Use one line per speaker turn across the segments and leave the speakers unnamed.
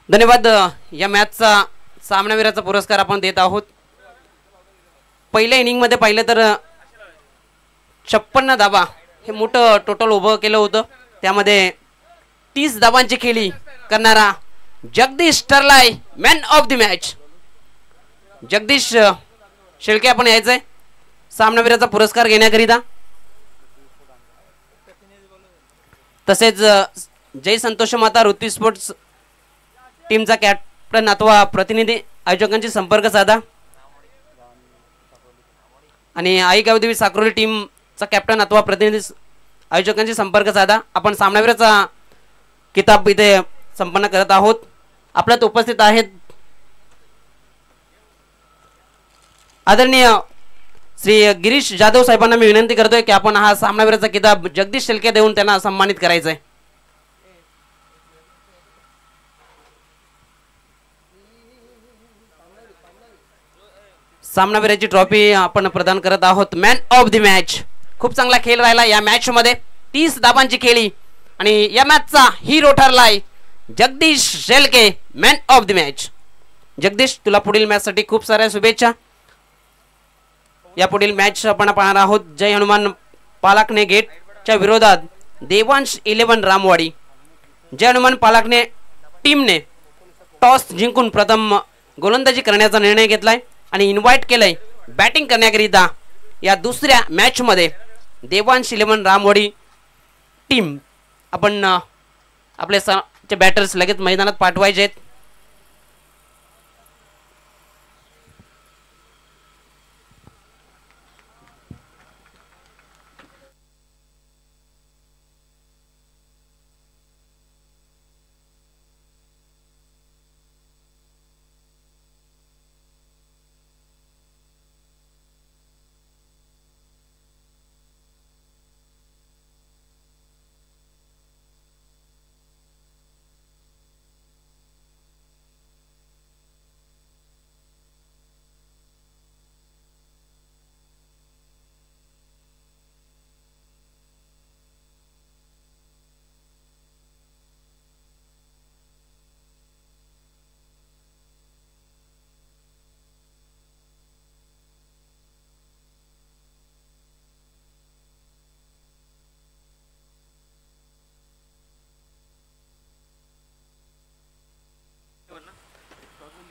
धन्यवाद। या मॅचचा सामनावीराचा पुरस्कार आपण देत आहोत। पहिल्या इनिंग मध्ये पाहिलं तर 56 धावा हे मोठं टोटल उभं केलं होतं। त्यामध्ये 30 धावांची खेळी करणारा जगदीश टर्लाय man of the match. Jagdish Shelke आपण यायचंय सामनावीराचा पुरस्कार घेण्याकरिता। तसेच जय संतोष माता ऋतू स्पोर्ट्स टीमचा कॅप्टन अथवा प्रतिनिधी आयोजकांशी संपर्क साधा आणि आई गावदेवी साक्रोली टीमचा कॅप्टन अथवा प्रतिनिधी आयोजकांशी संपर्क साधा। आपण सामनावीराचा किताब इथे संपन्न करत आहोत। आपल्यात उपस्थित आहेत आदरणीय श्री गिरीश जाधव साहेबांना मी विनंती करतोय की आपण हा सामनावीराचा किताब जगदीश शेळके देऊन त्यांना सन्मानित करायचं आहे। सामनावीराची ट्रॉफी आपण प्रदान करत आहोत। मॅन ऑफ द मॅच खूप चांगला खेळ राहिला या मॅच मध्ये 30 धावांची खेळी आणि या मॅचचा हिरो ठरलाय Jagdish Shelke man of the match. Jagdish तुला पुढील मॅच साठी खूप साऱ्या शुभेच्छा। या पुढील मॅच आपण पाहणार आहोत जय हनुमान पालाकने गेटच्या विरोधात देवांश 11 रामवाडी। जय हनुमान पालाकने टीमने टॉस जिंकून प्रथम गोलंदाजी करण्याचा निर्णय घेतलाय आणि इन्व्हाइट केलंय बॅटिंग करण्याकरिता या दुसऱ्या मॅच मध्ये देवांश 11 रामवाडी टीम। आपण आपले बॅटर्स लगेच मैदानात पाठवायचे आहेत।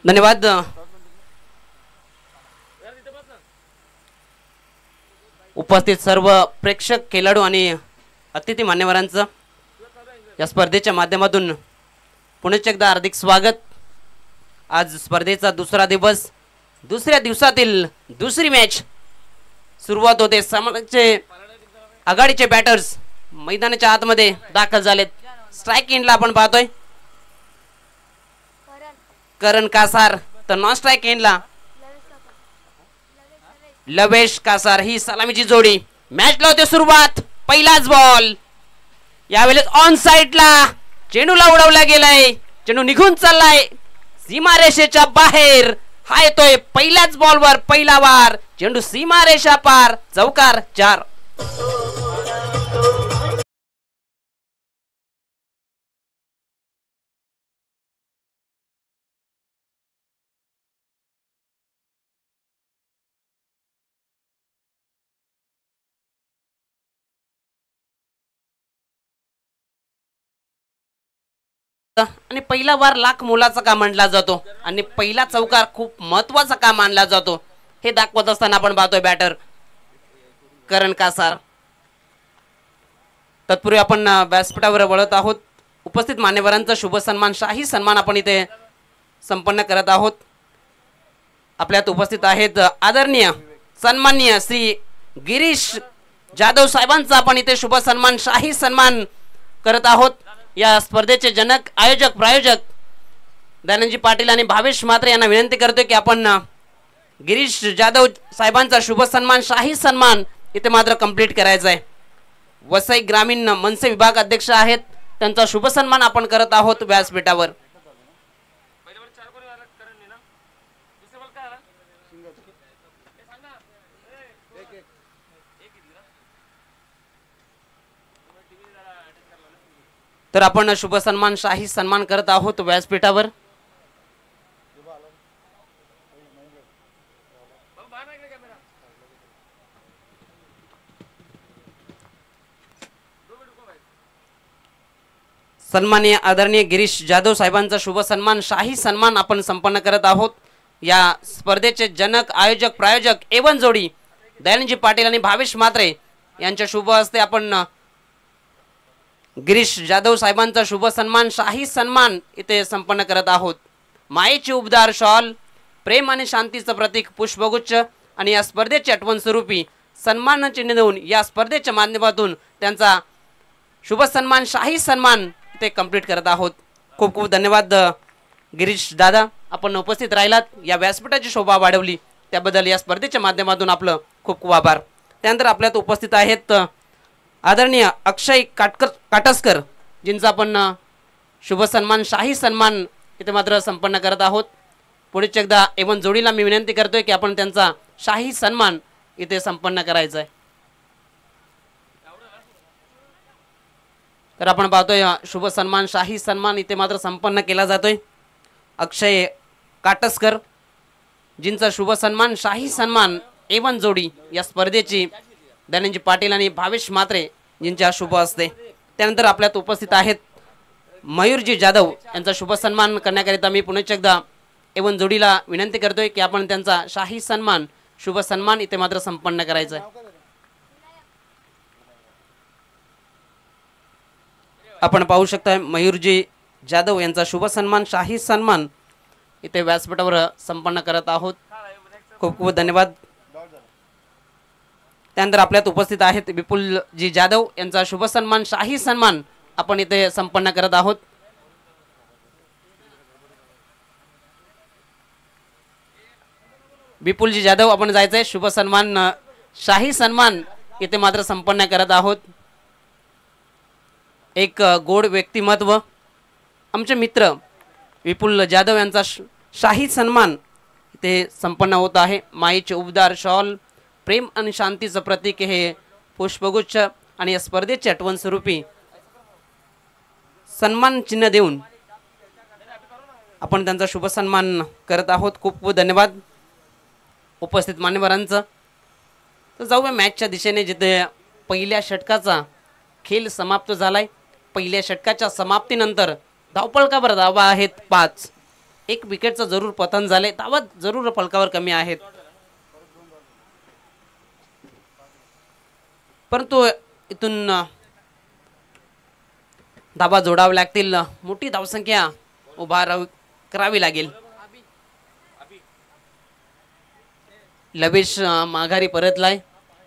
धन्यवाद। उपस्थित सर्व प्रेक्षक खेळाडू आणि अतिथी मान्यवरांचं या स्पर्धेच्या माध्यमातून पुनश्च एकदा हार्दिक स्वागत। आज स्पर्धेचा दुसरा दिवस, दुसऱ्या दिवसातील दुसरी मॅच सुरुवात होते। सामन्याचे आघाडीचे बॅटर्स मैदानाच्या आतमध्ये दाखल झालेत। स्ट्राइक एंडला आपण पाहतोय करण कासार, तर नॉन स्ट्राइक एंडला लवेश कासार। ही सलामीची जोडी मॅचला होते सुरुवात। पहिलाच बॉल यावेळेस ऑन साइडला चेंडूला उडवला गेलाय, चेंडू निघून चाललाय सीमारेषेच्या बाहेर। हा येतोय पहिल्याच बॉलवर पहिला वार, चेंडू सीमारेषा पार, चौकार 4। आणि पहिला वार लाख मोलाचा का मानला जातो आणि पहिला चौकार खूप महत्त्वाचा का मानला जातो हे दाखवत असताना आपण पाहतोय बॅटर करण कासार। तत्पूर्वी आपण व्यासपीठावर वळत आहोत। उपस्थित मान्यवरांचा शुभ सन्मान, शाही सन्मान आपण इथे संपन्न करत आहोत। आपल्यात उपस्थित आहेत आदरणीय सन्माननीय श्री गिरीश जाधव साहेबांचा आपण इथे शुभ सन्मान, शाही सन्मान करत आहोत। या स्पर्धेचे जनक, आयोजक, प्रायोजक दानंजी पाटील आणि भावेश म्हात्रे यांना विनंती करतोय की आपण गिरीश जाधव साहेबांचा शुभ सन्मान, शाही सन्मान इथे मात्र कंप्लीट करायचा आहे। वसई ग्रामीण मनसे विभाग अध्यक्ष आहेत, त्यांचा शुभ सन्मान आपण करत आहोत व्यासपीठावर। तर आपण शुभ सन्मान, शाही सन्मान करत आहोत व्यासपीठावर। सन्माननीय आदरणीय गिरीश जाधव साहेबांचा शुभ सन्मान शाही सन्मान आपण संपन्न करत आहोत। या स्पर्धेचे जनक आयोजक प्रायोजक एवन जोडी दयानंदजी पाटील आणि भावेश म्हात्रे यांच्या शुभ हस्ते आपण गिरीश जाधव साहेबांचा शुभ सन्मान शाही सन्मान इथे संपन्न करत आहोत। मायेची उबदार शॉल, प्रेम आणि शांतीचं प्रतीक पुष्पगुच्छ आणि या स्पर्धेची आठवण स्वरूपी सन्मान चिन्ह देऊन या स्पर्धेच्या माध्यमातून त्यांचा शुभ सन्मान शाही सन्मान इथे कंप्लीट करत आहोत। खूप खूप धन्यवाद गिरीश दादा, आपण उपस्थित राहिलात, या व्यासपीठाची शोभा वाढवली त्याबद्दल या स्पर्धेच्या माध्यमातून आपलं खूप खूप आभार। त्यानंतर आपल्यात उपस्थित आहेत आदरणीय अक्षय काटस्कर जिंचा आपण शुभ सन्मान शाही सन्मान इथे मात्र संपन्न करत आहोत। पुढेच एकदा एवन जोडीला मी विनंती करतोय की आपण त्यांचा शाही सन्मान इथे संपन्न करायचा आहे। तर आपण पाहतोय शुभ सन्मान शाही सन्मान इथे मात्र संपन्न केला जातोय। अक्षय काटस्कर जिंचा शुभ सन्मान शाही सन्मान एवन जोडी या स्पर्धेची दयानंदजी पाटील आणि भावेश म्हात्रे जिंच्या शुभ हस्ते। त्यानंतर आपल्यात उपस्थित आहेत मयूरजी जाधव यांचा शुभ सन्मान करण्याकरिता मी पुन्हा एकदा एवन जोडीला विनंती करतोय की आपण त्यांचा शाही सन्मान शुभ सन्मान इथे मात्र संपन्न करायचा आहे। आपण पाहू शकता मयूरजी जाधव यांचा शुभ सन्मान शाही सन्मान इथे व्यासपीठावर संपन्न करत आहोत। खूप खूप धन्यवाद। त्यानंतर आपल्यात उपस्थित आहेत विपुलजी जाधव यांचा शुभ सन्मान शाही सन्मान आपण इथे संपन्न करत आहोत। विपुलजी जाधव आपण जायचंय, शुभ सन्मान शाही सन्मान इथे मात्र संपन्न करत आहोत। एक गोड व्यक्तिमत्व आमचे मित्र विपुल जाधव यांचा शाही सन्मान इथे संपन्न होत आहे। मायेचे उबदार शॉल, प्रेम आणि शांतीचं प्रतीक हे पुष्पगुच्छ आणि या स्पर्धेची आठवण स्वरूपी सन्मान चिन्ह देऊन आपण त्यांचा शुभ सन्मान करत आहोत। खूप खूप धन्यवाद उपस्थित मान्यवरांचं। तर जाऊया मॅचच्या दिशेने, जिथे पहिल्या षटकाचा खेळ समाप्त झालाय। पहिल्या षटकाच्या समाप्तीनंतर धावफलकावर धावा आहेत 5, एक विकेटचं जरूर पतन झाले, धावा जरूर फलकावर कमी आहेत, परंतु इथून धावा जोडावे लागतील, मोठी धावसंख्या उभा करावी लागेल। लवेश माघारी परतलाय,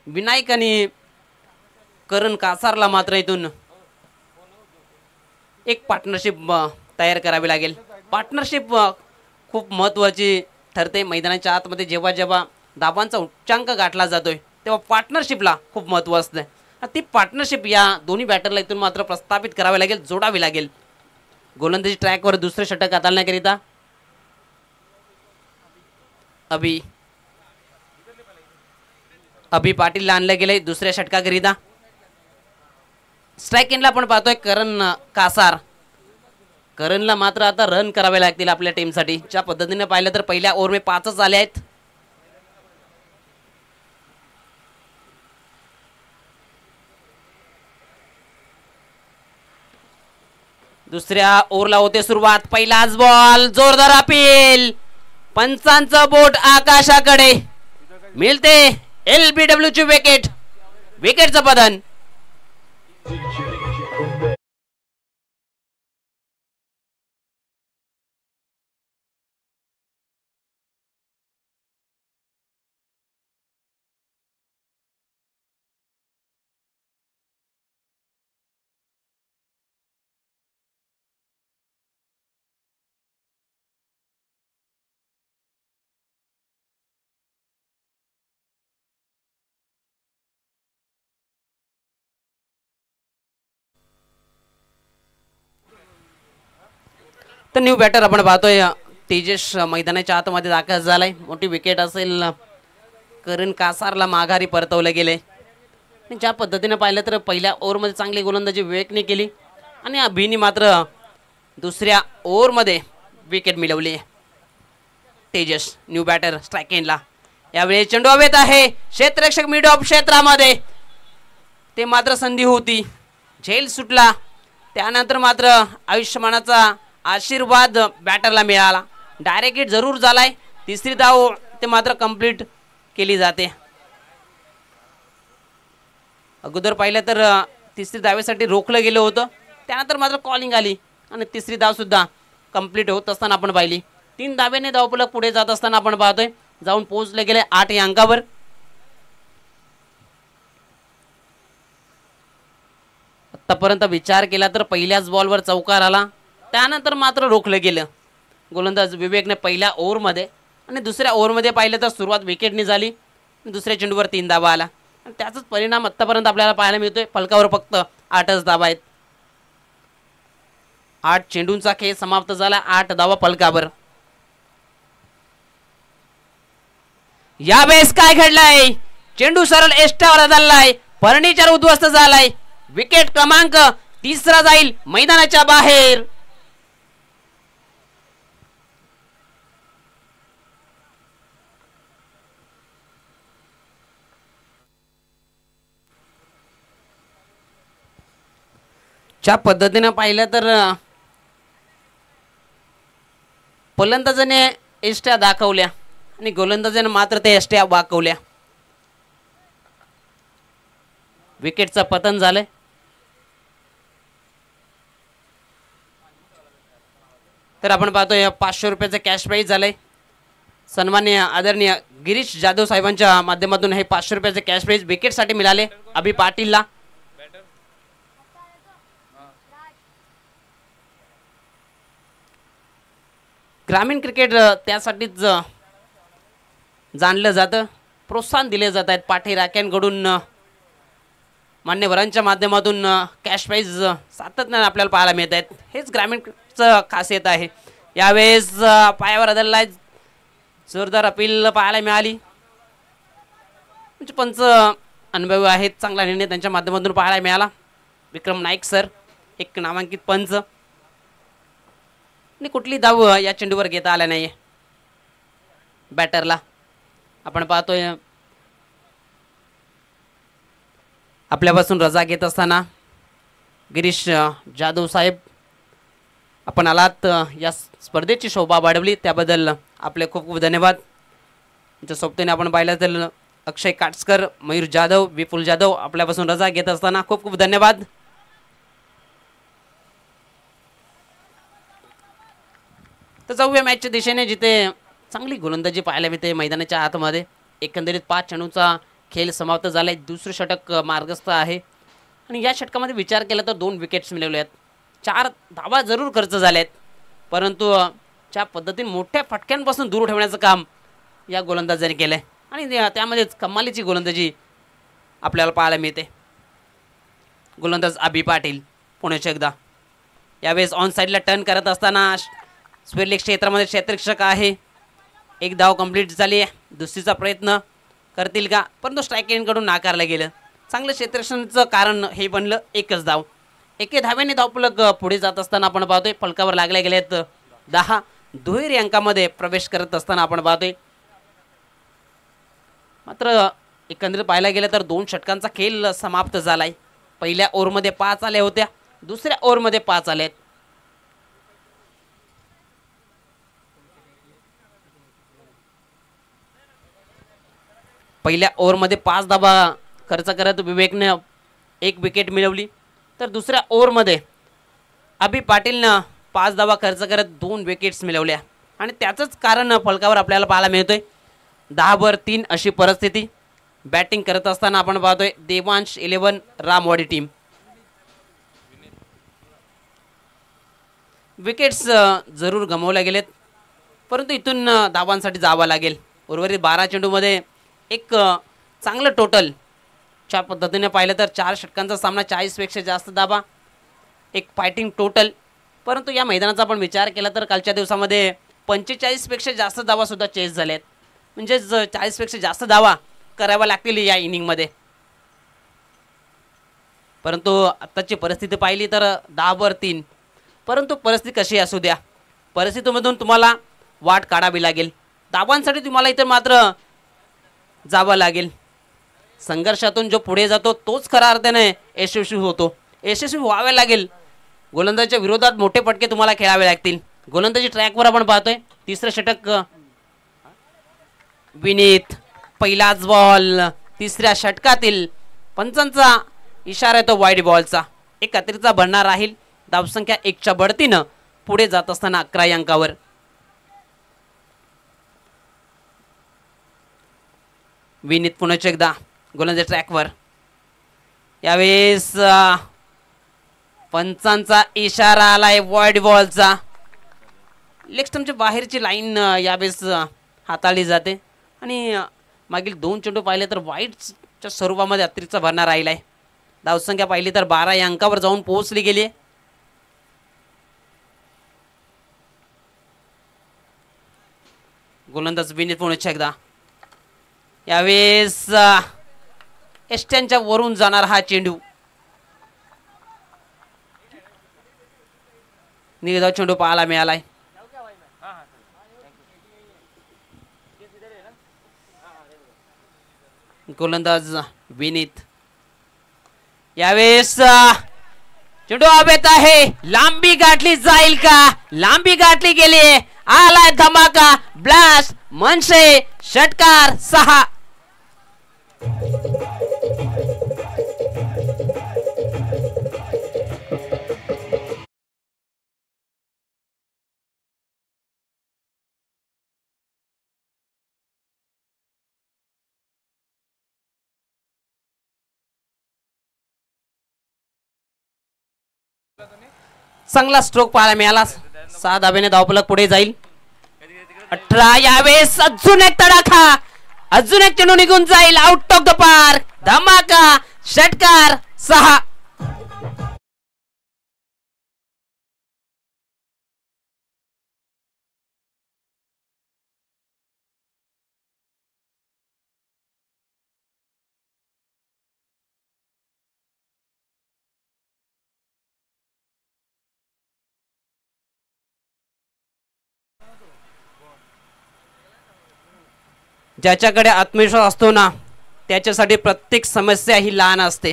विनायक आणि करण कासारला मात्र इथून एक पार्टनरशिप तयार करावी लागेल। पार्टनरशिप खूप महत्त्वाची ठरते मैदानाच्या आतमध्ये। जेव्हा जेव्हा धावांचा उच्चांक गाठला जातोय तेव्हा पार्टनरशिपला खूप महत्त्व असते। ती पार्टनरशिप या दोन्ही बॅटरला इथून मात्र प्रस्थापित करावी लागेल, जोडावी लागेल। गोलंदाजी ट्रॅकवर दुसरे षटक हाताळण्याकरिता अभि पाटीलला आणले गेले दुसऱ्या षटकाकरिता। स्ट्राईक एंडला आपण पाहतोय करण कासार, करणला मात्र आता रन करावे लागतील आपल्या टीमसाठी। ज्या पद्धतीने पाहिलं तर पहिल्या ओव्हरमध्ये 5च आले आहेत। दुसऱ्या ओव्हरला होते सुरुवात, पहिलाच बॉल, जोरदार अपील, पंचांचं बोट आकाशाकडे, मिळते LBW ची विकेट, विकेटचं पतन। तर न्यू बॅटर आपण पाहतोय तेजस मैदानाच्या आतमध्ये दाखल झालाय। मोठी विकेट असेल, करण कासारला माघारी परतवले गेले। ज्या पद्धतीने पाहिलं तर पहिल्या ओव्हरमध्ये चांगली गोलंदाजी विवेकने केली आणि अभिनी मात्र दुसऱ्या ओव्हरमध्ये विकेट मिळवली। तेजस न्यू बॅटर स्ट्राईक एंडला, यावेळी चेंडू हवेत आहे, क्षेत्ररक्षक मिड ऑफ क्षेत्रामध्ये, ते मात्र संधी होती, झेल सुटला, त्यानंतर मात्र आयुष्यमानाचा आशीर्वाद बॅटरला मिळाला. डायरेक्ट हिट जरूर झालाय. तिसरी धाव ते मात्र कंप्लीट केली जाते. अगोदर पाहिलं तर तिसरी धावेसाठी रोखलं गेलं होतं, त्यानंतर मात्र कॉलिंग आली आणि तिसरी धाव सुद्धा कंप्लीट होत असताना आपण पाहिली. 3 धावेने धावफलक पुढे जात असताना आपण पाहतोय जाऊन पोहोचले गेले 8 या अंकावर. आतापर्यंत विचार केला तर पहिल्याच बॉलवर चौकार आला, त्यानंतर मात्र रोखलं गेलं गोलंदाज विवेकने पहिल्या ओव्हरमध्ये. आणि दुसऱ्या ओव्हरमध्ये पाहिलं तर सुरुवात विकेटनी झाली, दुसऱ्या चेंडूवर 3 धावा आला आणि त्याचाच परिणाम आतापर्यंत आपल्याला पाहायला मिळतोय. फलकावर फक्त 8च धावा आहेत. 8 चेंडूंचा खेळ समाप्त झाला, 8 धावा फलकावर. यावेळेस काय घडलंय? चेंडू सरळ एस्टावर धरलाय, फर्निचर उद्ध्वस्त झालाय. विकेट क्रमांक 3 जाईल मैदानाच्या बाहेर. ज्या पद्धतीने पाहिलं तर फलंदाजाने एष्ट्या दाखवल्या आणि गोलंदाजाने मात्र ते एष्ट्या वाकवल्या. विकेटचं पतन झालंय. तर आपण पाहतोय 500 रुपयाचं कॅश प्राईज झालंय. सन्माननीय आदरणीय गिरीश जाधव साहेबांच्या माध्यमातून हे 500 रुपयाचे कॅश प्राईज विकेटसाठी मिळाले अभि पाटीलला. ग्रामीण क्रिकेट त्यासाठीच जाणलं जातं, प्रोत्साहन दिले जात आहेत. पाठी राख्यांकडून मान्यवरांच्या माध्यमातून कॅश प्राईज सातत्याने आपल्याला पाहायला मिळत आहेत. हेच ग्रामीणचं खासियत आहे. यावेळेस पायावर आदळलाय, जोरदार अपील पाहायला मिळाली. म्हणजे पंच अनुभवी आहेत, चांगला निर्णय त्यांच्या माध्यमातून पाहायला मिळाला. विक्रम नाईक सर एक नामांकित पंच आणि कुठली धाव या चेंडूवर घेता आला नाही बॅटरला. आपण पाहतोय आपल्यापासून रजा घेत असताना गिरीश जाधव साहेब, आपण आलात या स्पर्धेची शोभा वाढवली त्याबद्दल आपले खूप खूप धन्यवाद. तुमच्या सोबतीने आपण पाहिलं तर अक्षय काटस्कर, मयूर जाधव, विपुल जाधव आपल्यापासून रजा घेत असताना खूप खूप धन्यवाद. तर जाऊया मॅचच्या दिशेने, जिथे चांगली गोलंदाजी पाहायला मिळते मैदानाच्या आतमध्ये. एकंदरीत 5 चेंडूचा खेळ समाप्त झालाय. दुसरं षटक मार्गस्थ आहे आणि या षटकामध्ये विचार केला तर 2 विकेट्स मिळवले आहेत. 4 धावा जरूर खर्च झाल्या आहेत, परंतु ज्या पद्धतीने मोठ्या फटक्यांपासून दूर ठेवण्याचं काम या गोलंदाजाने केलं आहे आणि त्यामध्येच कमालीची गोलंदाजी आपल्याला पाहायला मिळते. गोलंदाज अभि पाटील पुण्याचे एकदा यावेळेस ऑन साईडला टर्न करत असताना स्क्वेअर क्षेत्रामध्ये क्षेत्ररक्षक आहे. 1 धाव कंप्लीट झाली. दुसरीचा प्रयत्न करतील का, परंतु स्ट्राईक एंडकडून नाकारलं गेलं. चांगलं क्षेत्ररक्षणाचं कारण हे बनलं 1च धाव. 1 धाव्याने धावफलक पुढे जात असताना आपण पाहतोय फलकावर लागले गेलेत 10. दुहेरी अंकामध्ये प्रवेश करत असताना आपण पाहतोय. मात्र एकंदरीत पाहायला गेलं तर 2 षटकांचा खेळ समाप्त झालाय. पहिल्या ओव्हरमध्ये 5 आल्या होत्या, दुसऱ्या ओव्हरमध्ये 5 आल्यात. पहिल्या ओव्हरमध्ये 5 धावा खर्च करत विवेकने 1 विकेट मिळवली, तर दुसऱ्या ओव्हरमध्ये अभि पाटीलनं 5 धावा खर्च करत 2 विकेट्स मिळवल्या आणि त्याचंच कारण फलकावर आपल्याला पाहायला मिळतोय. 10-3 अशी परिस्थिती. बॅटिंग करत असताना आपण पाहतोय देवांश 11 रामवाडी टीम. विकेट्स जरूर गमावल्या गेलेत, परंतु इथून धावांसाठी जावं लागेल. उर्वरित 12 चेंडूमध्ये एक चांगलं टोटल. च्या पद्धतीने पाहिलं तर 4 षटकांचा सामना, 40पेक्षा जास्त धावा, एक फायटिंग टोटल. परंतु या मैदानाचा आपण विचार केला तर कालच्या दिवसामध्ये 45पेक्षा जास्त धावा सुद्धा चेस झाल्यात. म्हणजेच 40पेक्षा जास्त धावा कराव्या लागतील या इनिंगमध्ये. परंतु आत्ताची परिस्थिती पाहिली तर 10-3. परंतु परिस्थिती कशी असू द्या, परिस्थितीमधून तुम्हाला वाट काढावी लागेल. धावांसाठी तुम्हाला इतर मात्र जावं लागेल. संघर्षातून जो पुढे जातो तोच खऱ्या अर्थाने यशस्वी होतो. यशस्वी व्हावे लागेल गोलंदाजाच्या विरोधात मोठे फटके तुम्हाला खेळावे लागतील. गोलंदाजी ट्रॅकवर आपण पाहतोय. तिसरं षटक विनीत. पहिलाच बॉल तिसऱ्या षटकातील. पंचांचा इशारा येतो वाईड बॉलचा. एक अतिरिक्त बनणार राहील. धावसंख्या 1च्या बढतीनं पुढे जात असताना 11 अंकावर. विनीत पुन्हा एकदा गोलंदाज ट्रॅकवर. यावेळेस पंचांचा इशारा आलाय वाईड बॉलचा. लेग स्टंपच्या बाहेरची लाईन यावेळेस हाताळली जाते आणि मागील 2 चेंडू पाहिले तर वाईडच्या स्वरूपामध्ये अतिरिक्त भरणा राहिलाय. धावसंख्या पाहिली तर 12 या अंकावर जाऊन पोहोचली गेली. गोलंदाज विनीत पुन्हा एकदा. यावेळेस एस्ट्यांच्या वरून जाणार हा चेंडू. निर्धाव चेंडू पाहायला मिळालाय. गोलंदाज विनीत. यावेळेस चेंडू हवेत आहे. लांबी गाठली जाईल का? लांबी गाठली गेली. आलाय धमाका. ब्लास्ट. मनसे षटकार 6. चांगला स्ट्रोक पाहायला मिळाला. 6 धाब्याने धावफलक पुढे जाईल. 18. यावेळेस अजून एक तडाखा. अजून एक चेंडू निघून जाईल. Out of the park. धमाका. षटकार 6. ज्याच्याकडे आत्मविश्वास असतो ना त्याच्यासाठी प्रत्येक समस्या ही लहान असते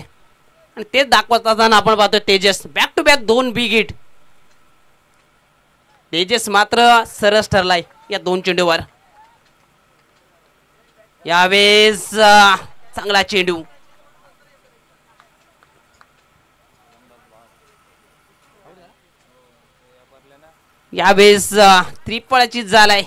आणि तेच दाखवत असताना आपण पाहतो Tejas back to back 2 big hit. Tejas मात्र सरस ठरलाय या 2 चेंडूवर. यावेळेस चांगला चेंडू. यावेळेस त्रिफळाची झालाय.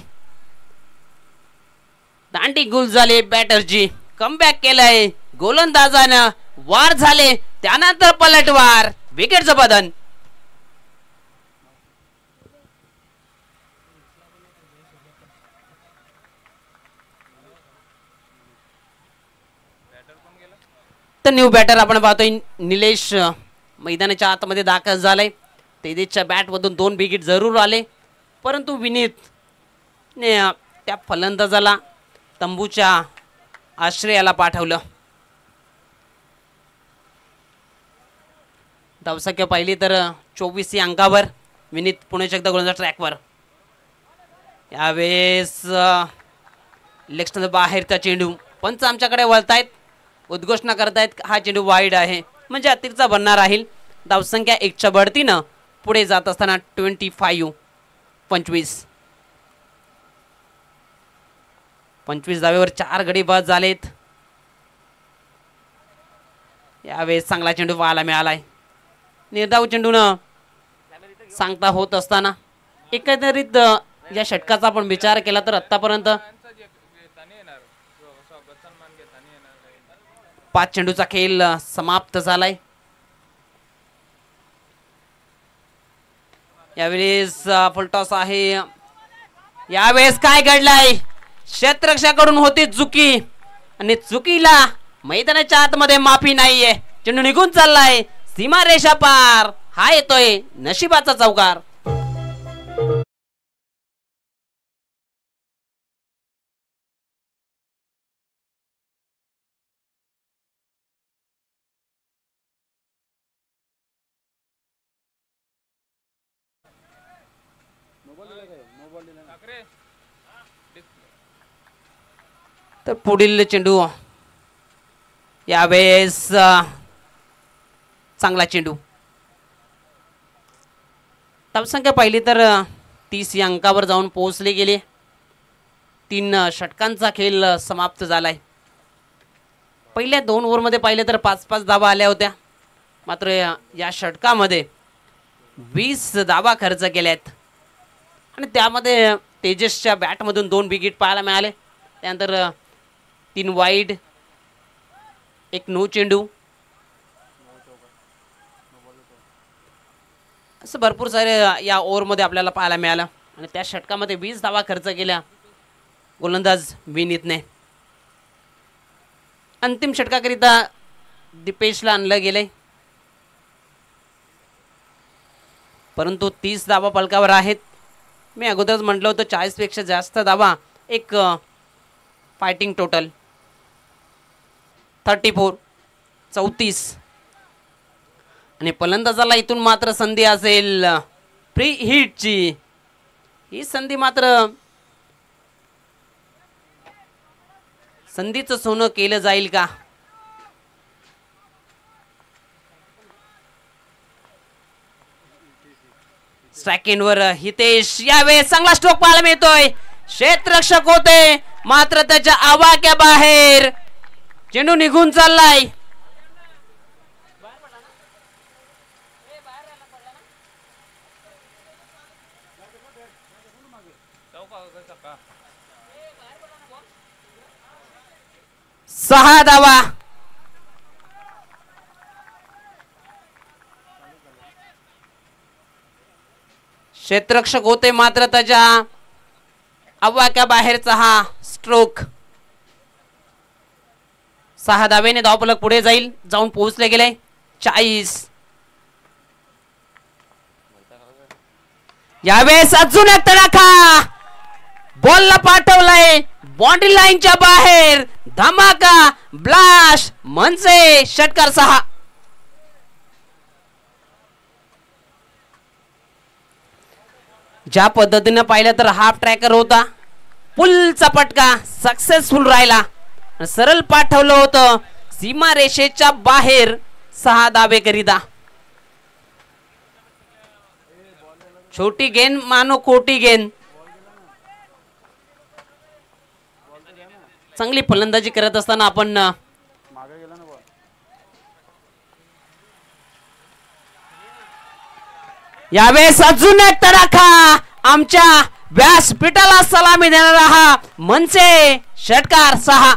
दांडी गुल झाले. बॅटरजी कमबॅक केलाय. गोलंदाजानं वार झाले. त्यानंतर पलटवार. विकेटचं बदन. तर न्यू बॅटर आपण पाहतोय निलेश मैदानाच्या आतमध्ये दाखल झालाय. तेजसच्या बॅटमधून 2 विकेट जरूर आले परंतु विनीत त्या फलंदाजाला तंबूच्या आश्रयाला पाठवलं. धावसंख्या पाहिली तर 24 या अंकावर. विनीत पुन्हा एकदा गोलंदाज ट्रॅकवर. यावेळेस लेग स्टंप बाहेरचा चेंडू. पंच आमच्याकडे वळतायत. उद्घोषणा करतायत हा चेंडू वाईड आहे म्हणजे अतिरिक्त बनणार राहील. धावसंख्या 1च्या बढतीनं पुढे जात असताना 25 धावेवर 4 गडी बाद झालेत. यावेळेस चांगला चेंडू पाहायला मिळालाय. निर्धाव चेंडून सांगता होत असताना एकंदरीत या षटकाचा आपण विचार केला तर आतापर्यंत 5 चेंडूचा खेळ समाप्त झालाय. यावेळेस फुलटॉस आहे. यावेळेस काय घडलाय? क्षेत्ररक्षकाकडून होती चुकी आणि चुकीला मैदानाच्या आतमध्ये माफी नाहीये. चेंडू निघून चाललाय. सीमा रेषा पार. हा येतोय नशिबाचा चौकार. तर पुढील चेंडू. यावेळेस चांगला चेंडू. धावसंख्या पाहिली तर 30 या अंकावर जाऊन पोहोचले गेले. 3 षटकांचा खेळ समाप्त झालाय. पहिल्या 2 ओव्हरमध्ये पाहिले तर 5-5 धावा आल्या होत्या. मात्र या षटकामध्ये 20 धावा खर्च केल्यात आणि त्यामध्ये तेजसच्या बॅटमधून 2 विकेट पाहायला मिळाले. त्यानंतर 3 वाईड, 1 नो चेंडू, असं भरपूर सारे या ओव्हरमध्ये आपल्याला पाहायला मिळालं. आणि त्या षटकामध्ये 20 धावा खर्च केल्या गोलंदाज विनीतने. अंतिम षटकाकरिता दीपेशला आणलं गेलंय, परंतु 30 धावा पलकावर आहेत. मी अगोदरच म्हटलं होतं 40 पेक्षा जास्त धावा, एक फायटिंग टोटल 34 आणि फलंदाजाला इथून मात्र संधी असेल प्री हिटची. ही संधी मात्र संधीचं सोनं केलं जाईल का? सेकंडवर हितेश, यावेळेस चांगला स्ट्रोक पाहायला मिळतोय. क्षेत्ररक्षक होते मात्र त्याच्या आवाक्या बाहेर चेंडू निघून चाललाय. सहा धावा. क्षेत्ररक्षक होते मात्र त्याच्या आवाक्या बाहेरचा हा स्ट्रोक. 6 धावेने धावफलक पुढे जाऊन पोहोचले गेले 40. यावेळेस अजून एक तडाखा, बॉलला पाठवलाय बाउंड्री लाईनच्या बाहेर, धमाका, ब्लास्ट, म्हणजे षटकार 6. ज्या पद्धतीने पाहिलं तर हाफ ट्रॅकर होता, पुलचा पटका सक्सेसफुल राहिला, सरळ पाठवलं होतं सीमा रेषेच्या बाहेर 6 धावे करिता. छोटी गेंद मानो कोटी गेंद. चांगली फलंदाजी करत असताना आपण यावेळेस अजून एक तडाखा, आमच्या व्यासपीठाला सलामी देणारा हा म्हणजे षटकार 6.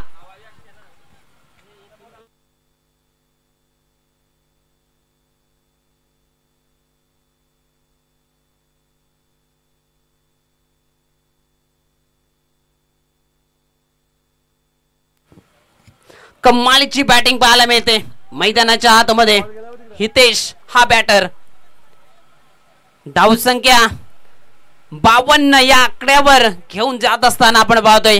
कमालीची बॅटिंग पाहायला मिळते मैदानाच्या आतमध्ये. हितेश हा बॅटर. धावसंख्या 52 या आकड्यावर घेऊन जात असताना आपण पाहतोय.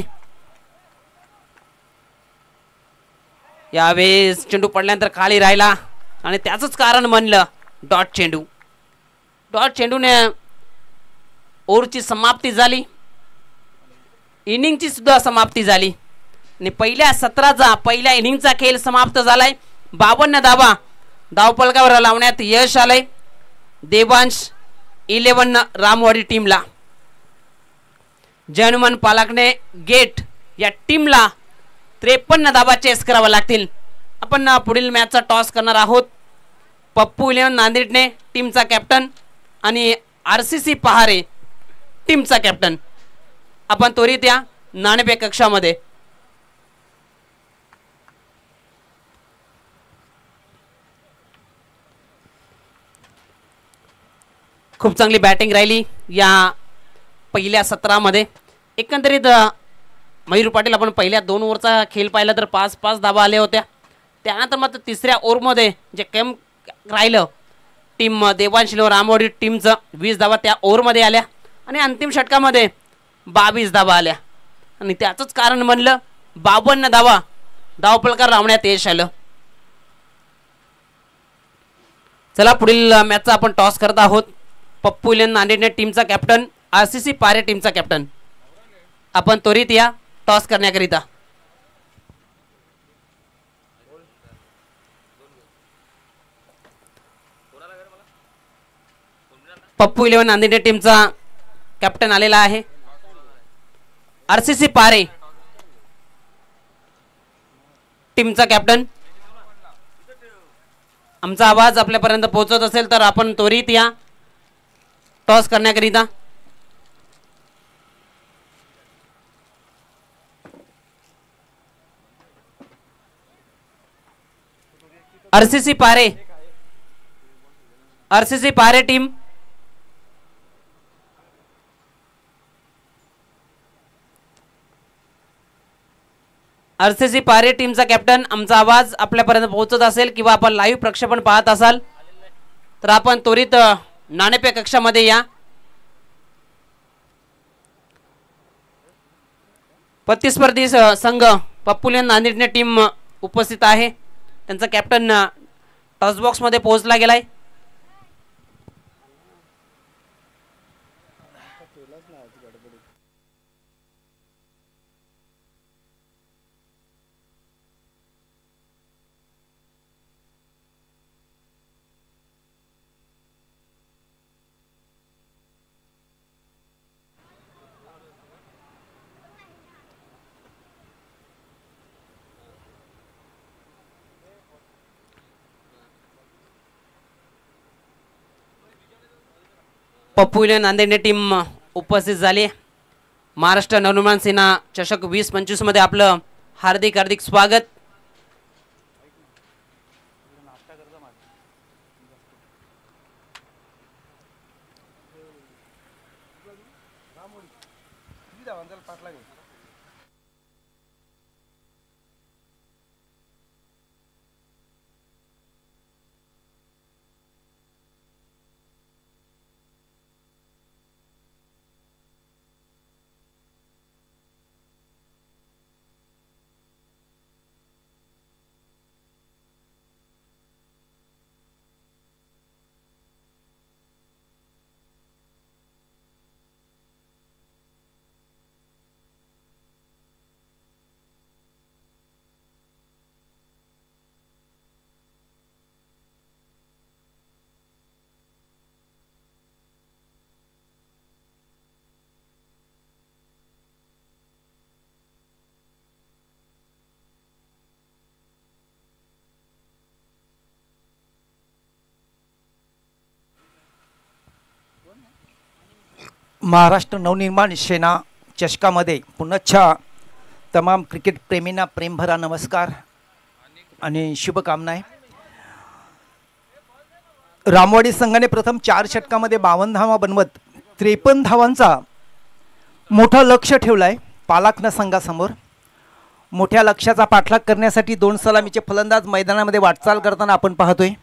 यावेळेस चेंडू पडल्यानंतर खाली राहिला आणि त्याच कारण म्हणलं डॉट चेंडू. डॉट चेंडूने ओव्हरची समाप्ती झाली, इनिंगची सुद्धा समाप्ती झाली आणि पहिल्या सत्राचा पहिल्या इनिंगचा खेळ समाप्त झालाय. 52 धावा धावफलकावर लावण्यात यश आलंय देवांश 11 रामवाडी टीमला. जयनुमान पालकने गेट या टीमला 53 धावा चेस करावा लागतील. आपण पुढील मॅचचा टॉस करणार आहोत. पप्पू 11 नांदेडने टीमचा कॅप्टन आणि RCC पहारे टीमचा कॅप्टन. आपण त्वरित या नाणेफेक कक्षामध्ये. खूप चांगली बॅटिंग राहिली या पहिल्या सत्रामध्ये. एकंदरीत मयूर पाटील, आपण पहिल्या 2 ओव्हरचा खेळ पाहिला तर 5-5 धावा आल्या होत्या. त्यानंतर मात्र तिसऱ्या ओव्हरमध्ये जे कम राहिलं टीम देवांश रामवाडी टीमचं 20 धावा त्या ओव्हरमध्ये आल्या आणि अंतिम षटकामध्ये 22 धावा आल्या आणि त्याचंच कारण म्हणलं 52 धावा धावफलकावर लावण्यात यश आलं. चला पुढील मॅचचा आपण टॉस करत आहोत. पप्पू 11 नांदेडने टीमचा कॅप्टन, RCC पारे टीमचा कॅप्टन. आपण त्वरित या टॉस करण्याकरिता. पप्पू 11 नांदेड टीमचा कॅप्टन आलेला आहे. RCC पारे टीमचा कॅप्टन. आमचा आवाज आपल्यापर्यंत पोहोचत असेल तर आपण त्वरित या टॉस करण्याकरिता. RCC पारे टीम. RCC पारे टीमचा कॅप्टन. आमचा आवाज आपल्यापर्यंत पोहोचत असेल किंवा आपण लाईव्ह प्रक्षेपण पाहत असाल तर आपण त्वरित नाणेफेक कक्षामध्ये या. प्रतिस्पर्धी संघ पप्पूलियन नांदेड टीम उपस्थित आहे. त्यांचा कॅप्टन टॉस बॉक्स मध्ये पोहोचला गेलाय. पप्पू नांदेड टीम उपस्थित झाली. महाराष्ट्र नवनिर्माण सेना चषक 2025 मध्ये आपलं हार्दिक हार्दिक स्वागत.
महाराष्ट्र नवनिर्माण सेना चषकामध्ये पुनश्च तमाम क्रिकेट प्रेमींना प्रेमभरा नमस्कार आणि शुभकामना आहे. रामवाडी संघाने प्रथम 4 षटकामध्ये 52 धावा बनवत 53 धावांचा मोठा लक्ष्य ठेवलाय पालाखना संघासमोर. मोठ्या लक्ष्याचा पाठलाग करण्यासाठी 2 सलामीचे फलंदाज मैदानामध्ये वाटचाल करताना आपण पाहतोय.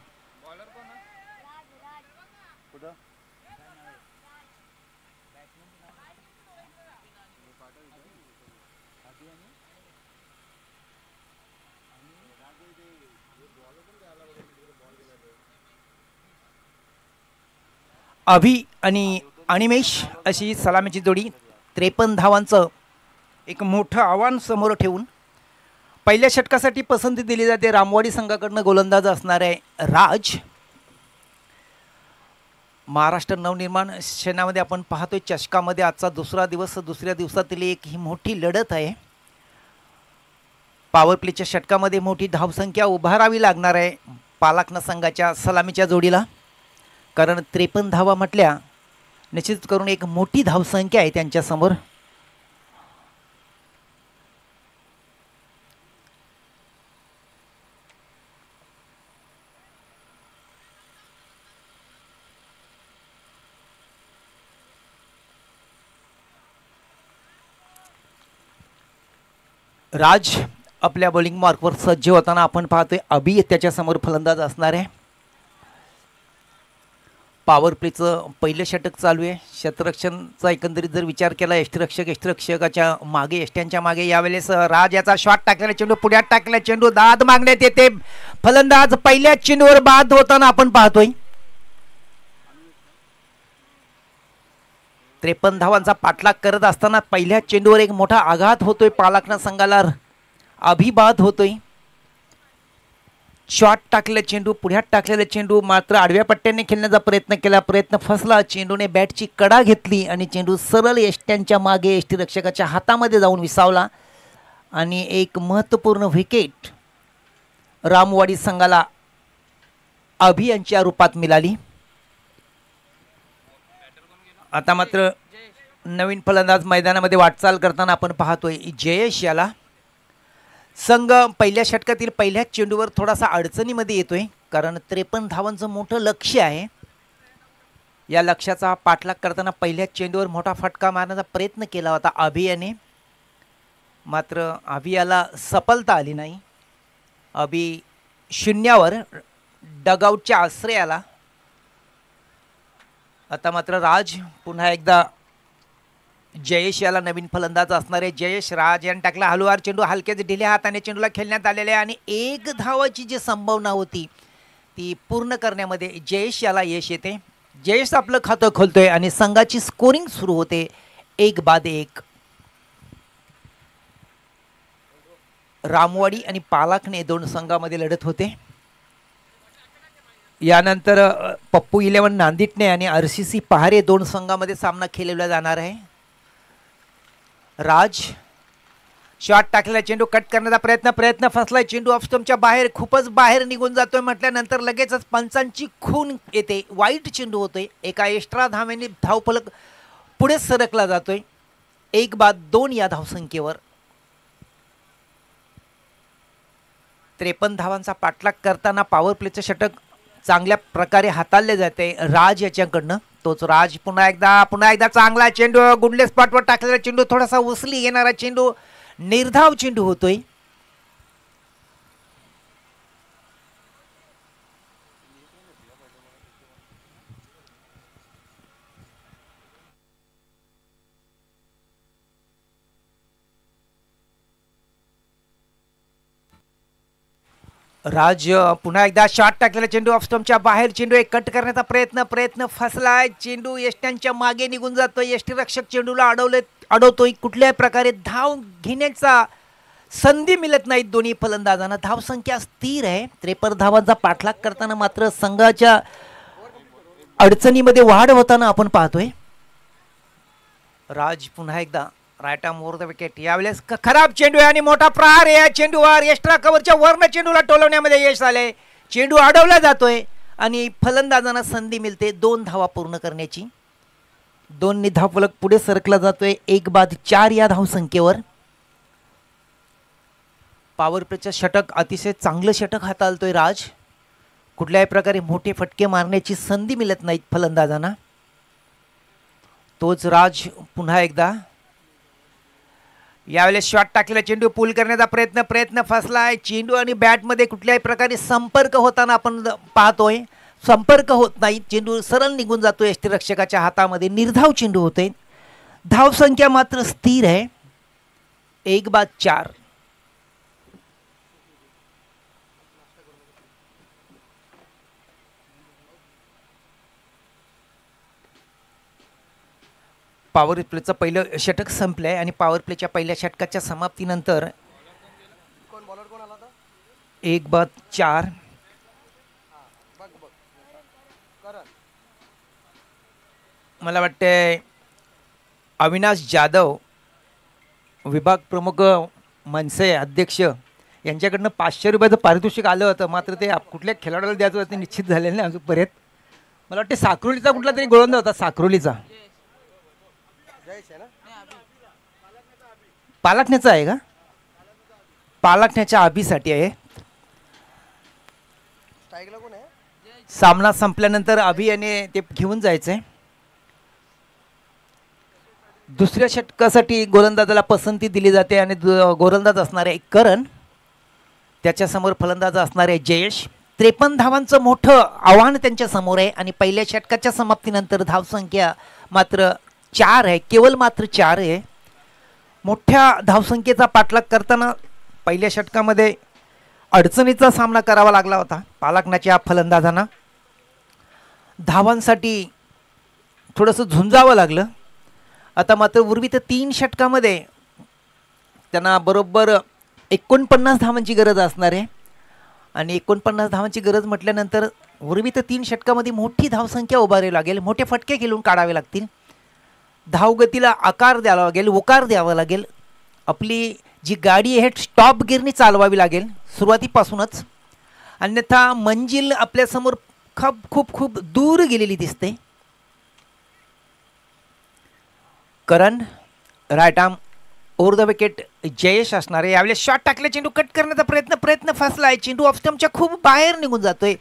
अभि आणि अनिमेश अशी सलामीची जोडी 53 धावांचं एक मोठं आव्हान समोर ठेवून पहिल्या षटकासाठी पसंती दिली जाते. रामवाडी संघाकडनं गोलंदाज असणार आहे राज. महाराष्ट्र नवनिर्माण सेनामध्ये आपण पाहतोय चषकामध्ये आजचा दुसरा दिवस. दुसऱ्या दिवसातील एक ही मोठी लढत आहे. पॉवर प्लेच्या षटकामध्ये मोठी धावसंख्या उभारावी लागणार आहे पालाखना संघाच्या सलामीच्या जोडीला, कारण 53 धावा म्हटल्या निश्चित करून एक मोठी धावसंख्या आहे त्यांच्यासमोर. राज आपल्या बॉलिंग मार्कवर सज्ज होताना आपण पाहतोय अभि त्याच्यासमोर फलंदाज असणार आहे. पॉवर प्लेचं पहिलं षटक चालू आहे. क्षेत्ररक्षणचा एकंदरीत जर विचार केला यष्टिरक्षकाच्या मागे यष्ट्यांच्या मागे यावेळेस राज याचा शॉट टाकलेला चेंडू पुढ्यात टाकलेला चेंडू दाद मागण्यात येते. फलंदाज पहिल्या चेंडूवर बाद होताना आपण पाहतोय. 53 धावांचा पाठलाग करत असताना पहिल्या चेंडूवर एक मोठा आघात होतोय पालाखना संघाला. अभि बाद होतोय. शॉट टाकलेला चेंडू, पुढ्यात टाकलेला चेंडू मात्र आडव्या पट्ट्याने खेळण्याचा प्रयत्न केला, प्रयत्न फसला. चेंडूने बॅटची कडा घेतली आणि चेंडू सरळ यष्ट्यांच्या मागे यष्टीरक्षकाच्या हातामध्ये जाऊन विसावला आणि एक महत्त्वपूर्ण विकेट रामवाडी संघाला अभियानच्या रूपात मिळाली. आता मात्र नवीन फलंदाज मैदानामध्ये वाटचाल करताना आपण पाहतोय जयेश याला. संघ पहिल्या षटकातील पहिल्याच चेंडूवर थोडासा अडचणीमध्ये येतोय, कारण 53 धावांचं मोठं लक्ष्य आहे. या लक्ष्याचा पाठलाग करताना पहिल्याच चेंडूवर मोठा फटका मारण्याचा प्रयत्न केला होता अभियाने, मात्र अभियाला सफलता आली नाही. अभि शून्यावर डगआउटच्या आश्रयाला. आता मात्र राज पुन्हा एकदा जयेश याला नवीन फलंदाज असणारे जयेश. राज याने टाकला हलवार चेंडू, हलक्याच ढिल्या हाताने चेंडूला खेळण्यात आलेले आणि एक धावाची जी संभावना होती ती पूर्ण करण्यामध्ये जयेश याला यश येते. जयेश आपलं खातं खोलतोय आणि संघाची स्कोरिंग सुरू होते 1-1. रामवाडी आणि पालाखने दोन संघामध्ये लढत होते. यानंतर पप्पू 11 नांदिटणे आणि RCC पहारे दोन संघामध्ये सामना खेळवला जाणार आहे. राज शॉट टाकलेला चेंडू कट करण्याचा प्रयत्न फसलाय. चेंडू ऑफस्टंपच्या बाहेर, खूपच बाहेर निघून जातोय म्हटल्यानंतर लगेचच पंचांची खून येते. वाईट चेंडू होतोय. एका एक्स्ट्रा धावेने धावफलक पुढे सरकला जातोय. 1-2 या धावसंख्येवर. 53 धावांचा पाठलाग करताना पॉवर प्लेचं षटक चांगल्या प्रकारे हाताळले जाते राज याच्याकडनं. तोच राज पुन्हा एकदा चांगला चेंडू, गुंडले स्पॉटवर टाकलेला चेंडू, थोडासा उसली येणारा चेंडू, निर्धाव चेंडू होतोय. राज पुन्हा एकदा शॉट टाकलेला चेंडू ऑफस्टंपच्या बाहेर. चेंडू एक कट करण्याचा प्रयत्न फसलाय. चेंडू यष्ट्यांच्या मागे निघून जातोय. यष्टीरक्षक चेंडूला अडवतोय. कुठल्याही प्रकारे धाव घेण्याचा संधी मिळत नाहीत दोन्ही फलंदाजांना. धावसंख्या स्थिर आहे. 53 धावांचा पाठलाग करताना मात्र संघाच्या अडचणीमध्ये वाढ होताना आपण पाहतोय. राज पुन्हा एकदा right arm over the wicket. यावेळेस खराब चेंडू आहे आणि मोठा प्रहार आहे या चेंडूवर. एक्स्ट्रा कव्हरच्या वरनं चेंडूला टोलवण्यामध्ये यश आले. चेंडू अडवला जातोय आणि फलंदाजांना संधी मिळते 2 धावा पूर्ण करण्याची. 2 धावफलक पुढे सरकला जातोय 1-4 या धावसंख्येवर. पॉवर प्लेचं षटक अतिशय चांगलं षटक हाताळतोय राज. कुठल्याही प्रकारे मोठे फटके मारण्याची संधी मिळत नाहीत फलंदाजांना. तोच राज पुन्हा एकदा. यावेळेस शॉट टाकलेला चेंडू पूल करण्याचा प्रयत्न फसलाय. चेंडू आणि बॅटमध्ये कुठल्याही प्रकारे संपर्क होताना आपण पाहतोय. संपर्क होत नाही. चेंडू सरळ निघून जातोय यष्टीरक्षकाच्या हातामध्ये. निर्धाव चेंडू होते. धावसंख्या मात्र स्थिर आहे 1-4. पॉवर प्लेचं पहिलं षटक संपलंय आणि पॉवर प्लेच्या पहिल्या षटकाच्या समाप्तीनंतर 1-4 मला वाटतंय अविनाश जाधव विभाग प्रमुख मनसे अध्यक्ष यांच्याकडनं 500 रुपयाचं पारितोषिक आलं होतं, मात्र ते कुठल्या खेळाडूला द्यायचं होतं ते निश्चित झालेलं नाही अजून पर्यंत. मला वाटते साक्रोलीचा कुठला तरी गोलंदाज होता. साक्रोलीचा पालाखण्याचा आहे का? पालाखण्याच्या अभिसाठी आहे. सामना संपल्यानंतर अभि याने ते घेऊन जायचंय. दुसऱ्या षटकासाठी गोलंदाजाला पसंती दिली जाते आणि गोलंदाज असणारे करण, त्याच्यासमोर फलंदाज असणारे जयेश. 53 धावांचं मोठं आव्हान त्यांच्या समोर आहे आणि पहिल्या षटकाच्या समाप्तीनंतर धावसंख्या मात्र 4 आहे. केवळ मात्र 4 आहे. मोठ्या धावसंख्येचा पाठलाग करताना पहिल्या षटकामध्ये अडचणीचा सामना करावा लागला होता पालाखण्याच्या फलंदाजांना. धावांसाठी थोडंसं झुंजावं लागलं. आता मात्र उर्वरित 3 षटकामध्ये त्यांना बरोबर 49 धावांची गरज असणार आहे. आणि 49 धावांची गरज म्हटल्यानंतर उर्वित 3 षटकामध्ये मोठी धावसंख्या उभारावी लागेल, मोठे फटके खेळून काढावे लागतील, धावगतीला आकार द्यावा लागेल, उकार द्यावा लागेल, आपली जी गाडी आहे स्टॉप गिअरनी चालवावी लागेल सुरुवातीपासूनच, अन्यथा मंजिल आपल्यासमोर खूप खूप खूप दूर गेलेली दिसते. Karan right arm over the wicket Jayesh असणार आहे. यावेळेस शॉट टाकले, चेंडू कट करण्याचा प्रयत्न फसला आहे, चेंडू ऑफ स्टंपच्या खूप बाहेर निघून जातोय,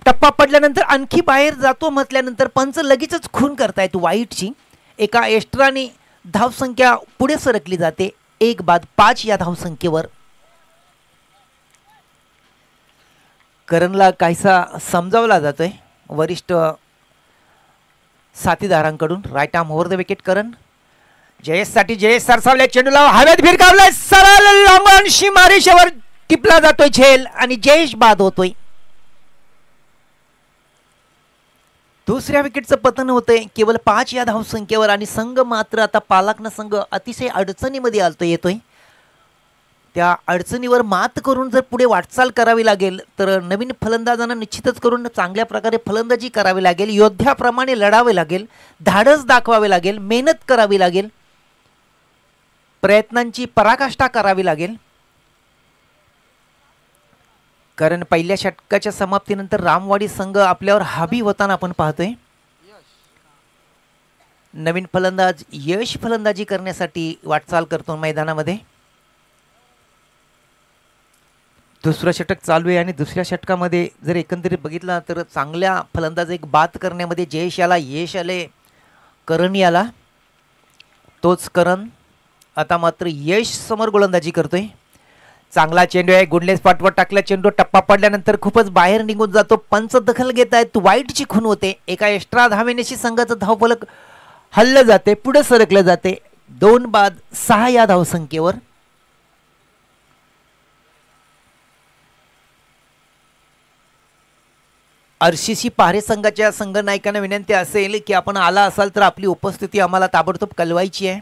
टप्पा पडल्यानंतर आणखी बाहेर जातो म्हटल्यानंतर पंच लगेचच खून करतायत वाईटची. एका एक्स्ट्राने धावसंख्या पुढे सरकली जाते 1-5 या धावसंख्येवर. करणला काहीसा समजावला जातोय वरिष्ठ साथीदारांकडून. Right arm over the wicket Karan. जयेशसाठी जयेश सरसावले, चेंडूला हवेत भिरकावलाय, सरळ लांबून सीमारेषेवर टिपला जातोय झेल आणि जयेश बाद होतोय. दुसऱ्या विकेटचं पतन होतंय केवळ 5 या धावसंख्येवर आणि संघ मात्र आता पालाकना संघ अतिशय अडचणीमध्ये येतोय. त्या अडचणीवर मात करून जर पुढे वाटचाल करावी लागेल तर नवीन फलंदाजांना निश्चितच करून चांगल्या प्रकारे फलंदाजी करावी लागेल, योद्ध्याप्रमाणे लढावे लागेल, धाडस दाखवावे लागेल, मेहनत करावी लागेल, प्रयत्नांची पराकाष्ठा करावी लागेल. कारण पहिल्या षटकाच्या समाप्तीनंतर रामवाडी संघ आपल्यावर हावी होताना आपण पाहतोय. नवीन फलंदाज यश फलंदाजी करण्यासाठी वाटचाल करतो मैदानामध्ये. दुसरं षटक चालू आहे आणि दुसऱ्या षटकामध्ये जर एकंदरीत बघितला तर चांगल्या फलंदाज एक बाद करण्यामध्ये जयेश याला यश आले, करण याला. तोच करण आता मात्र यश समोर गोलंदाजी करतोय. चांगला चेंडू आहे, गुडलेस पाठवर टाकला, चेंडू टप्पा पडल्यानंतर खूपच बाहेर निघून जातो, पंच दखल घेत आहेत, वाईटची खून होते. एका एक्स्ट्रा धावेनेशी संघाचं धावफलक हल्लं जाते, पुढे सरकलं जाते 2-6 या धावसंख्येवर. RCC पाहरे संघाच्या संघनायकांना विनंती असेल की आपण आला असाल तर आपली उपस्थिती आम्हाला ताबडतोब कळवायची आहे.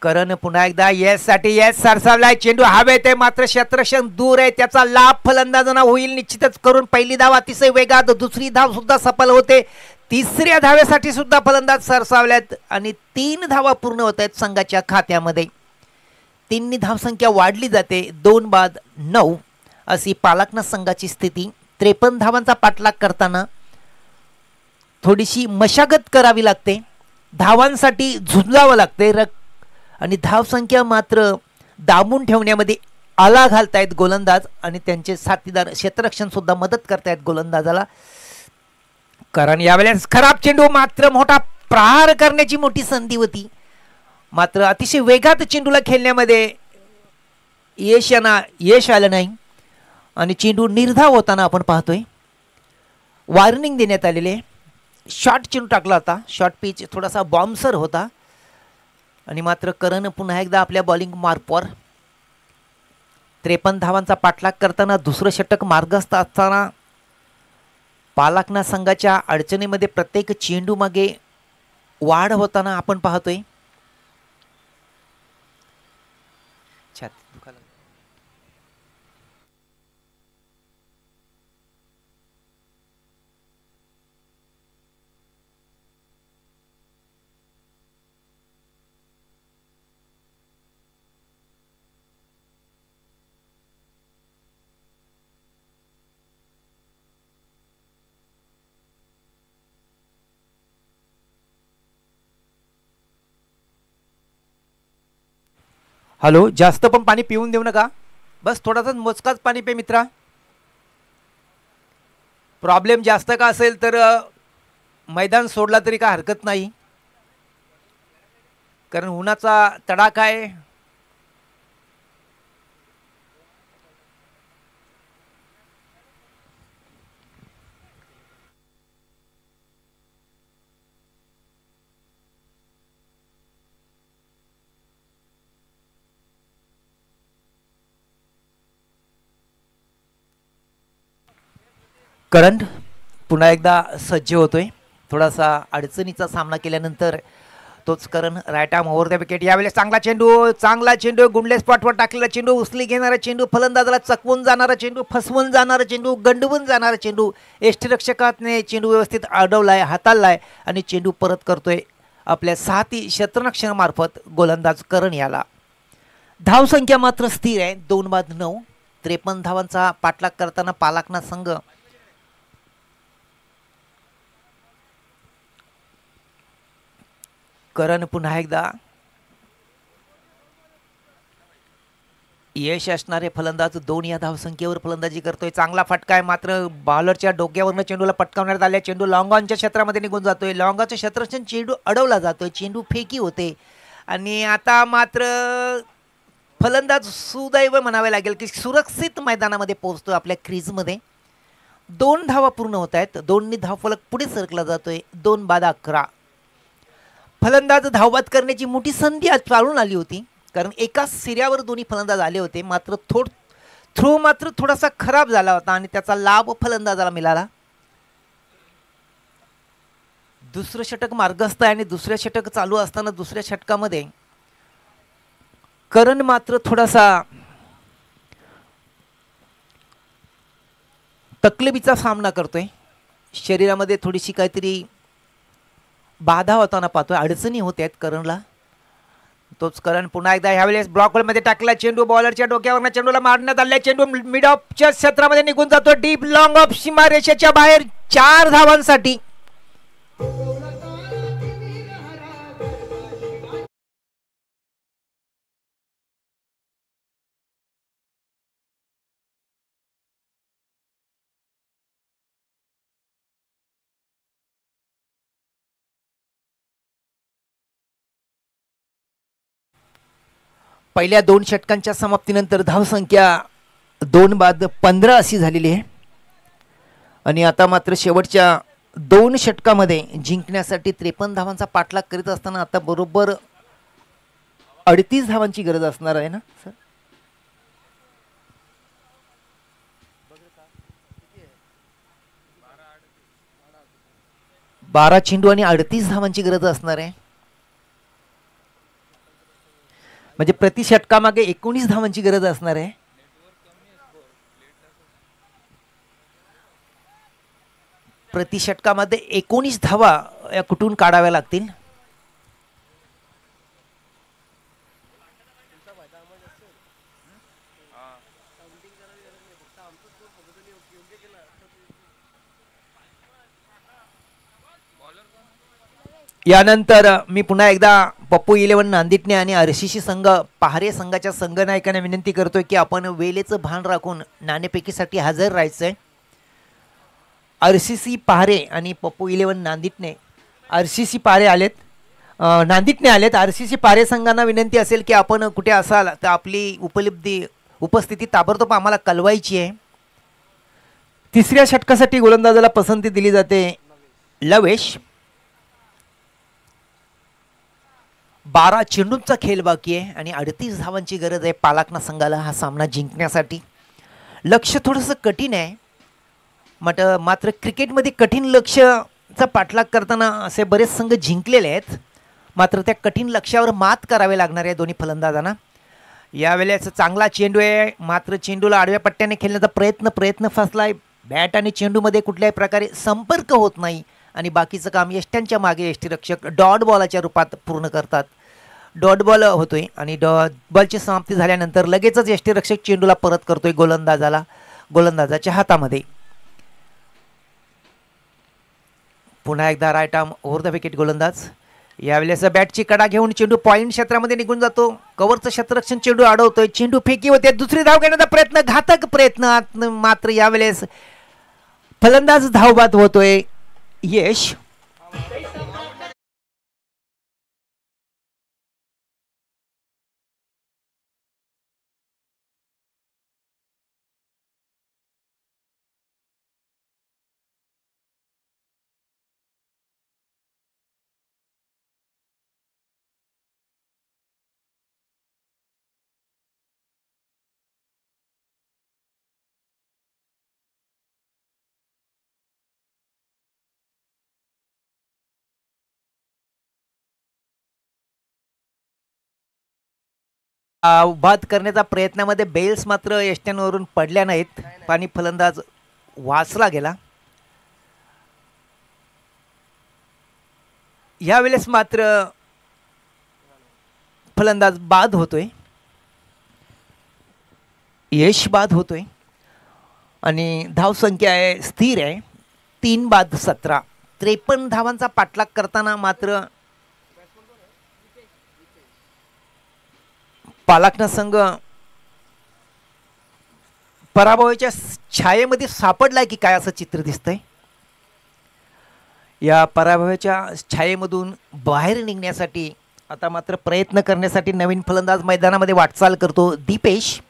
करण पुन्हा एकदा यस साठी यस सरसावलाय, चेंडू हवेत आहे मात्र क्षेत्ररक्षण दूर आहे, त्याचा लाभ फलंदाजांना होईल निश्चितच करून. पहिली धाव अतिशय वेगात, दुसरी धाव सुद्धा सफल होते, तिसऱ्या धावेसाठी सुद्धा फलंदाज सरसावल्यात आणि 3 धावा पूर्ण होत आहेत संघाच्या खात्यामध्ये. 3 धावसंख्या वाढली जाते 2-9 अशी पालकना संघाची स्थिती. 53 धावांचा पाठलाग करताना थोडीशी मशागत करावी लागते, धावांसाठी झुंजावं लागते आणि धावसंख्या मात्र दाबून ठेवण्यामध्ये आला घालतायत गोलंदाज आणि त्यांचे साथीदार क्षेत्ररक्षण सुद्धा मदत करतायत गोलंदाजाला. कारण यावेळेस खराब चेंडू, मात्र मोठा प्रहार करण्याची मोठी संधी होती, मात्र अतिशय वेगात चेंडूला खेळण्यामध्ये यश आलं नाही आणि चेंडू निर्धाव होताना आपण पाहतोय. वॉर्निंग देण्यात आलेले, शॉर्ट चेंडू टाकला होता, शॉर्ट पिच थोडासा बॉम्बसर होता आणि मात्र करण पुन्हा एकदा आपल्या बॉलिंग मार्कवर. 53 धावांचा पाठलाग करताना दुसरं षटक मार्गस्थ असताना पालकना संघाच्या अडचणीमध्ये प्रत्येक चेंडू मागे वाढ होताना आपण पाहतोय. हॅलो, जास्त पण पाणी पिऊन देऊ नका, बस थोडासा मोजकाच पाणी पे मित्रा. प्रॉब्लेम जास्त का असेल तर मैदान सोडला तरी काय हरकत नाही, कारण उन्हाचा तडाखा आहे. करंट पुन्हा एकदा सज्ज होतोय. थोडासा अडचणीचा सामना केल्यानंतर तोच Karan right arm over the wicket. यावेळेस चांगला चेंडू गुंडले स्पॉटवर टाकलेला चेंडू, उचली घेणारा चेंडू, फलंदाजाला चकवून जाणारा चेंडू, फसवून जाणारा चेंडू, गंडवून जाणारा चेंडू. यष्टीरक्षकाने चेंडू व्यवस्थित अडवलाय, हाताळलाय आणि चेंडू परत करतोय आपल्या 6 क्षेत्ररक्षणामार्फत गोलंदाज करण याला. धावसंख्या मात्र स्थिर आहे 2-9. 53 धावांचा पाठलाग करताना पालाकना संघ करण पुन्हा एकदा यश असणारे फलंदाज 2 या धावसंख्येवर फलंदाजी करतोय. चांगला फटका आहे मात्र बॉलरच्या डोक्यावरनं चेंडूला पटकावण्यात आले. चेंडू लॉंगॉनच्या क्षेत्रामध्ये निघून जातोय. लॉंगॉनचं क्षेत्ररक्षण चेंडू अडवला जातोय, चेंडू फेकी होते आणि आता मात्र फलंदाज सुदैव म्हणावे लागेल की सुरक्षित मैदानामध्ये पोहोचतोय आपल्या क्रीजमध्ये. 2 धावा पूर्ण होत आहेत. 2नी धावफलक पुढे सरकला जातोय. 2-11. फलंदाज धावबाद करण्याची मोठी संधी आज चालून आली होती कारण एकाच सिऱ्यावर दोन्ही फलंदाज आले होते. मात्र थ्रो मात्र थोडासा खराब झाला होता आणि त्याचा लाभ फलंदाजाला मिळाला. दुसरं षटक मार्गस्थ आहे आणि दुसऱ्या षटक चालू असताना दुसऱ्या षटकामध्ये करण मात्र थोडासा तकलीफीचा सामना करतोय. शरीरामध्ये थोडीशी काहीतरी बाधा होताना पाहतोय, अडचणी होत आहेत करणला. तोच करण पुन्हा एकदा ह्यावेळेस ब्लॉक होलमध्ये टाकला चेंडू, बॉलरच्या डोक्यावरनं चेंडूला मारण्यात आले. चेंडू मिड ऑफच्या क्षेत्रामध्ये निघून जातो, डीप लॉंग ऑफ सीमारेषेच्या बाहेर 4 धावांसाठी. पहिल्या 2 षटकांच्या समाप्तीनंतर धावसंख्या 2-15 अशी झालेली आहे आणि आता मात्र शेवटच्या 2 षटकामध्ये जिंकण्यासाठी 53 धावांचा पाठलाग करीत असताना आता बरोबर 38 धावांची गरज असणार आहे ना सर. बारा चेंडू आणि 38 धावांची गरज असणार आहे. म्हणजे प्रति षटकामागे 19 धावांची गरज असणार आहे. प्रति षटकामध्ये 19 धावा या कुठून काढाव्या लागतील. यानंतर मी पुन्हा एकदा पप्पू 11 नांदिटणे आणि आरसीसी संघ पहारे संघाच्या संघनायकांना विनंती करतोय की आपण वेळेचं भान राखून नाणेफेकीसाठी हजर राहायचंय. आरसीसी पहारे आणि पप्पू 11 नांदिटणे, आरसीसी पहारे आलेत, नांदिटणे आलेत. आरसीसी पहारे संघांना विनंती असेल की आपण कुठे असाल तर आपली उपस्थिती ताबडतोब आम्हाला कळवायची आहे. तिसऱ्या षटकासाठी गोलंदाजाला पसंती दिली जाते लवेश. 12 चेंडूंचा खेळ बाकी आहे आणि 38 धावांची गरज आहे पालाकना संघाला हा सामना जिंकण्यासाठी. लक्ष थोडंसं कठीण आहे मात्र क्रिकेटमध्ये कठीण लक्ष्याचा पाठलाग करताना असे बरेच संघ जिंकलेले आहेत. मात्र त्या कठीण लक्ष्यावर मात करावे लागणार आहे दोन्ही फलंदाजांना. यावेळेस चांगला चेंडू आहे मात्र चेंडूला आडव्या पट्ट्याने खेळण्याचा प्रयत्न फसलाय. बॅट आणि चेंडूमध्ये कुठल्याही प्रकारे संपर्क होत नाही आणि बाकीचं काम यष्ट्यांच्या मागे यष्टीरक्षक डॉट बॉलाच्या रूपात पूर्ण करतात. डॉट बॉल होतोय आणि डॉट बॉलची समाप्ती झाल्यानंतर लगेचच यष्टीरक्षक चेंडूला परत करतोय गोलंदाजाच्या हातामध्ये. पुन्हा एकदा right arm over the wicket गोलंदाज. यावेळेस बॅटची कडा घेऊन चेंडू पॉइंट क्षेत्रामध्ये निघून जातो. कव्हरचं क्षेत्ररक्षण चेंडू अडवतोय. चेंडू फेकी होते. दुसरी धाव घेण्याचा प्रयत्न, घातक प्रयत्न मात्र यावेळेस फलंदाज धावबाद होतोय यश. बाद करण्याचा प्रयत्नामध्ये बेल्स मात्र यष्ट्यांवरून पडल्या नाहीत आणि फलंदाज वाचला गेला. यावेळेस मात्र फलंदाज बाद होतोय, यश बाद होतोय आणि धावसंख्या आहे स्थिर आहे 3-17. 53 धावांचा पाठलाग करताना मात्र पालकना संघ पराभवाच्या छायेमध्ये सापडलाय की काय असं चित्र दिसतंय. या पराभवाच्या छायेमधून बाहेर निघण्यासाठी आता मात्र प्रयत्न करण्यासाठी नवीन फलंदाज मैदानामध्ये वाटचाल करतो दीपेश.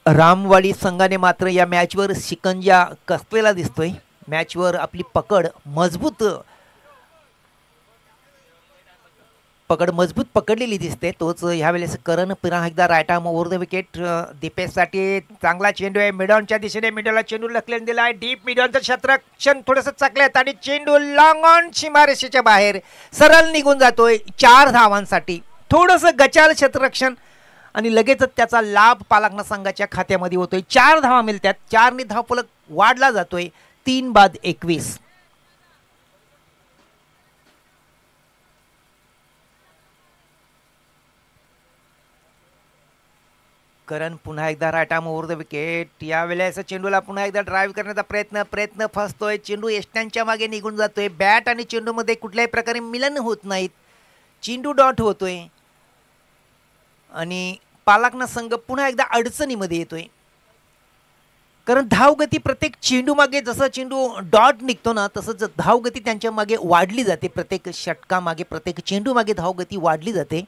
रामवाडी संघाने मात्र या मॅचवर शिकंजा कसलेला दिसतोय. मॅचवर आपली पकड मजबूत पकडलेली दिसते. तोच ह्यावेळेस करण पुन्हा एकदा right arm over the wicket. दीपेशसाठी चांगला चेंडू आहे, मिडॉनच्या दिशेने मिडॉनला चेंडू लखलेन दिला आहे. डीप मिडॉनचं क्षेत्ररक्षण थोडंसं चकलेत आणि चेंडू लॉंग ऑन सीमारेषेच्या बाहेर सरळ निघून जातोय 4 धावांसाठी. थोडंसं गचाल क्षेत्ररक्षण आणि लगेचच त्याचा लाभ पालकना संघाच्या खात्यामध्ये होतोय. 4 धावा मिळतात. 4 ने धावफलक वाढला जातोय 3-21. करण पुन्हा एकदा right arm over the wicket. यावेळेस चेंडूला पुन्हा एकदा ड्राईव्ह करण्याचा प्रयत्न फसतोय. चेंडू यष्ट्यांच्या मागे निघून जातोय. बॅट आणि चेंडूमध्ये कुठल्याही प्रकारे मिलन होत नाहीत. चेंडू डॉट होतोय आणि पालकना संघ पुन्हा एकदा अडचणीमध्ये येतोय. कारण धावगती प्रत्येक चेंडू मागे जसं चेंडू डॉट निघतो ना तसंच धावगती त्यांच्या मागे वाढली जाते. प्रत्येक षटकामागे प्रत्येक चेंडू मागे धावगती वाढली जाते.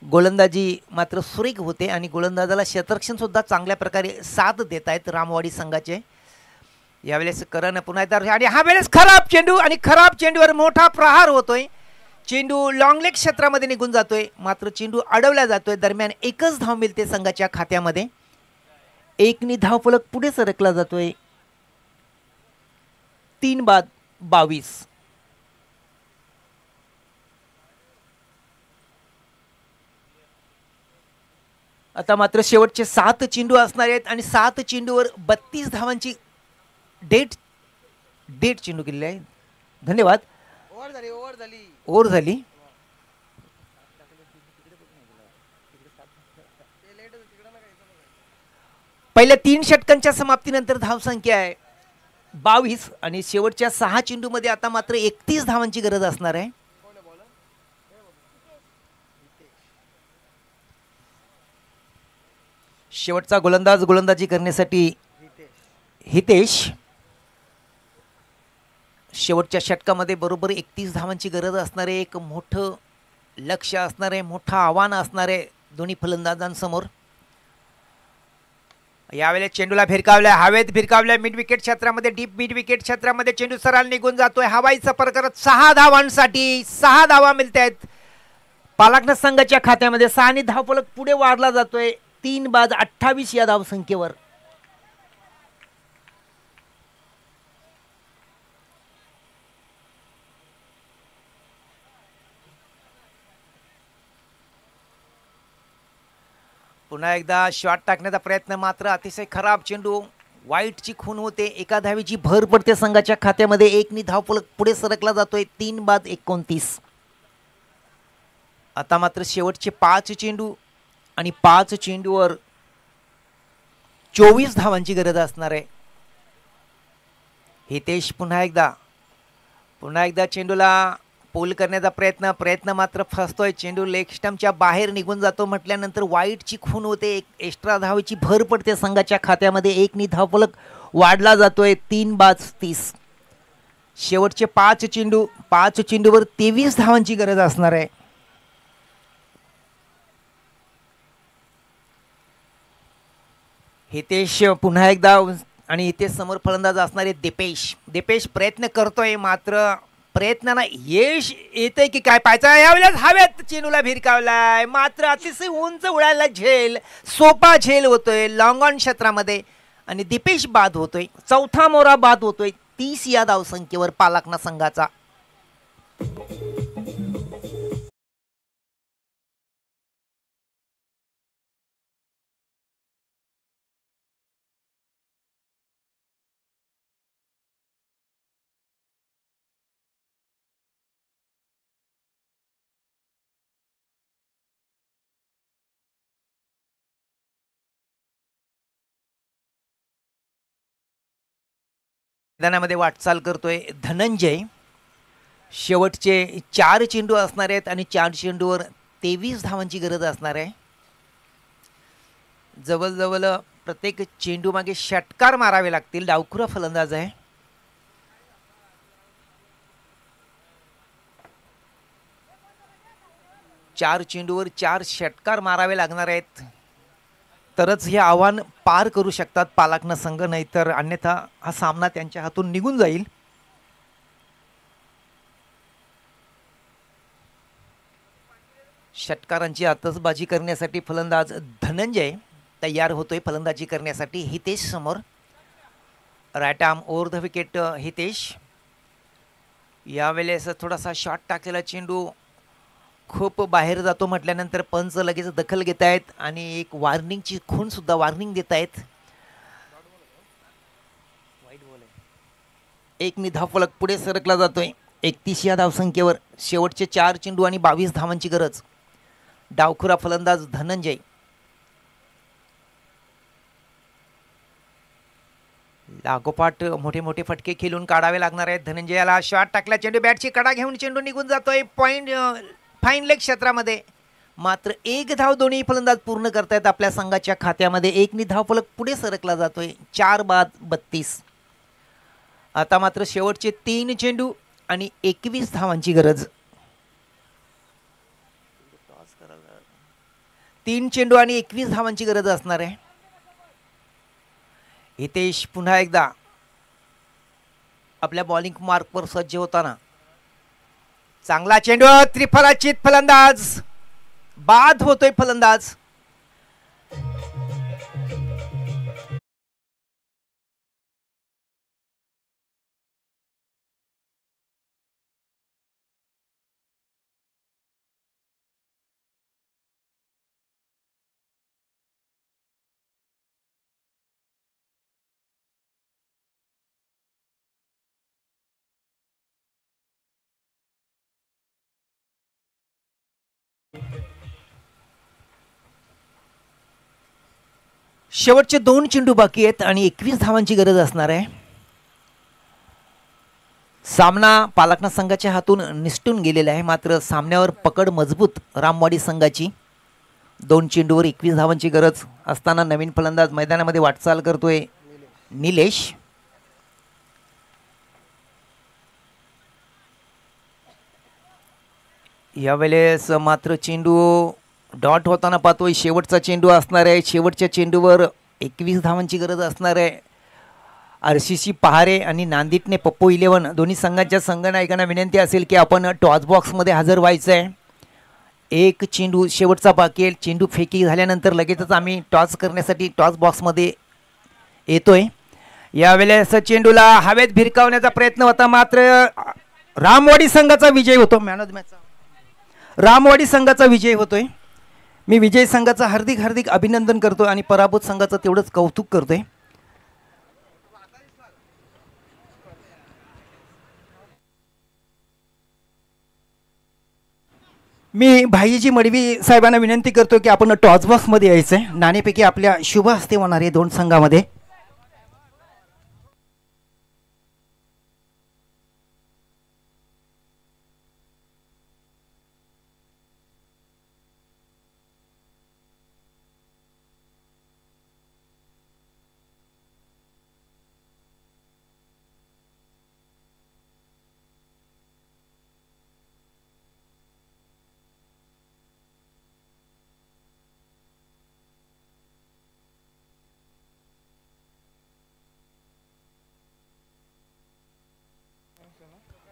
गोलंदाजी मात्र सुरेख होते आणि गोलंदाजाला क्षेत्ररक्षण सुद्धा चांगल्या प्रकारे साथ देत आहेत रामवाडी संघाचे. यावेळेस करण पुन्हा एकदा आणि हा वेळेस खराब चेंडू आणि खराब चेंडूवर मोठा प्रहार होतोय. चेंडू लॉंग लेग क्षेत्रामध्ये निघून जातोय मात्र चेंडू अडवला जातोय. दरम्यान एकच धाव मिळते संघाच्या खात्यामध्ये. 1 ने धावफलक पुढे सरकला जातोय 3-22. आता मात्र शेवटचे 7 चेंडू असणार आहेत आणि 7 चेंडूवर 32 धावांची डेट चेंडू केलेली आहे. धन्यवाद. ओव्हर झाली. पहिल्या 3 षटकांच्या समाप्तीनंतर धावसंख्या आहे 22 आणि शेवटच्या 6 चेंडूमध्ये आता मात्र 31 धावांची गरज असणार आहे. शेवटचा गोलंदाज गोलंदाजी करण्यासाठी हितेश. शेवटच्या षटकामध्ये बरोबर 31 धावांची गरज असणारे एक मोठं लक्ष्य असणारे मोठं आव्हान असणारे दोन्ही फलंदाजांसमोर. यावेळेस चेंडूला भिरकावलाय, हवेत भिरकावलाय मिड विकेट क्षेत्रामध्ये. डीप मिड विकेट क्षेत्रामध्ये चेंडू सरळ निघून जातोय. हवाई सफर करत 6 धावांसाठी 6 धावा मिळत आहेत पालकना संघाच्या खात्यामध्ये. 6 ने धावफलक पुढे वाढला जातोय 3-28 या धावसंख्येवर. पुन्हा एकदा शॉट टाकण्याचा प्रयत्न मात्र अतिशय खराब चेंडू. वाईटची खून होते. एका धावेची भर पडते संघाच्या खात्यामध्ये. 1 ने धावफलक पुढे सरकला जातोय 3-29. आता मात्र शेवटचे 5 चेंडू आणि 5 चेंडूवर 24 धावांची गरज असणार आहे. हितेश पुन्हा एकदा चेंडूला पोल करण्याचा प्रयत्न मात्र फसतोय. चेंडू लेग स्टंपच्या बाहेर निघून जातो म्हटल्यानंतर वाईटची खून होते. एक एक्स्ट्रा धावेची भर पडते संघाच्या खात्यामध्ये. 1 ने धावफलक वाढला जातोय 3-30. शेवटचे 5 चेंडूवर 23 धावांची गरज असणार आहे. हितेश पुन्हा एकदा आणि इथे समोर फलंदाज असणारे दीपेश प्रयत्न करतोय मात्र प्रयत्नांना यश येतंय की काय पाहायचं. यावेळेस हवेत चेंडूला भिरकावलाय मात्र अतिशय उंच उडायला सोपा झेल होतोय लॉंग ऑन क्षेत्रामध्ये आणि दीपेश बाद होतोय. चौथा मोरा बाद होतोय 30 या धावसंख्येवर पालकना संघाचा. मैदानामध्ये वाटचाल करतोय धनंजय. शेवटचे 4 चेंडू असणार आहेत आणि 4 चेंडूवर 23 धावांची गरज असणार आहे. जवळजवळ प्रत्येक चेंडू मागे षटकार मारावे लागतील. डावखुरा फलंदाज आहे. चार चेंडूवर 4 षटकार मारावे लागणार आहेत, तरच हे आव्हान पार करू शकतात पालकना संघ, नाहीतर अन्यथा हा सामना त्यांच्या हातून निघून जाईल. षटकारांची आतषबाजी करण्यासाठी फलंदाज धनंजय तयार होतोय. फलंदाजी करण्यासाठी हितेश समोर. Right arm over the wicket Hitesh. यावेळेस थोडासा शॉट टाकलेला चेंडू खूप बाहेर जातो म्हटल्यानंतर पंच लगेच दखल घेत आहेत आणि एक वॉर्निंगची खूण सुद्धा वॉर्निंग देत आहेत. एक धावफलक पुढे सरकला जातोय. 31 या धावसंख्येवर शेवटचे 4 चेंडू आणि 22 धावांची गरज. डावखुरा फलंदाज धनंजय. लागोपाठ मोठे मोठे फटके खेळून काढावे लागणार आहेत धनंजयाला. शॉट टाकला चेंडू बॅटची कडा घेऊन चेंडू निघून जातोय पॉइंट फाईन लेग क्षेत्रामध्ये. मात्र 1 धाव दोन्ही फलंदाज पूर्ण करतायत आपल्या संघाच्या खात्यामध्ये. 1 धावफलक पुढे सरकला जातोय. 4 बाद 32. आता मात्र शेवटचे 3 चेंडू आणि 21 धावांची गरज. 3 चेंडू आणि 21 धावांची गरज असणार आहे. हितेश पुन्हा एकदा आपल्या बॉलिंग मार्कवर सज्ज होताना. चांगला चेंडू त्रिफलाचित फलंदाज. बाद होतोय फलंदाज. शेवटचे 2 चेंडू बाकी आहेत आणि 21 धावांची गरज असणार आहे. सामना पालकना संघाच्या हातून निसटून गेलेला आहे. मात्र सामन्यावर पकड मजबूत रामवाडी संघाची. 2 चेंडूवर 21 धावांची गरज असताना नवीन फलंदाज मैदानामध्ये वाटचाल करतोय निलेश. यावेळेस मात्र चेंडू डॉट होताना पाहतोय. शेवटचा चेंडू असणार आहे. शेवटच्या चेंडूवर 21 धावांची गरज असणार आहे. RCC पहारे आणि नांदिटने पप्पू 11 दोन्ही संघांच्या संघनायकांना विनंती असेल की आपण टॉस बॉक्समध्ये हजर व्हायचं आहे. 1 चेंडू शेवटचा बाकी आहे. चेंडू फेकी झाल्यानंतर लगेचच आम्ही टॉस करण्यासाठी टॉस बॉक्समध्ये येतोय. यावेळेस चेंडूला हवेत भिरकावण्याचा प्रयत्न होता, मात्र रामवाडी संघाचा विजय होतो. Man of the match Ramwadi संघाचा विजय होतोय. मी विजय संघाचं हार्दिक अभिनंदन करतो आणि पराभूत संघाचं तेवढंच कौतुक करतोय. मी भाईजी मडवी साहेबांना विनंती करतो की आपण टॉस बॉक्समध्ये यायचं आहे. नाणेपैकी आपल्या शुभ हस्ते होणार आहे 2 संघामध्ये.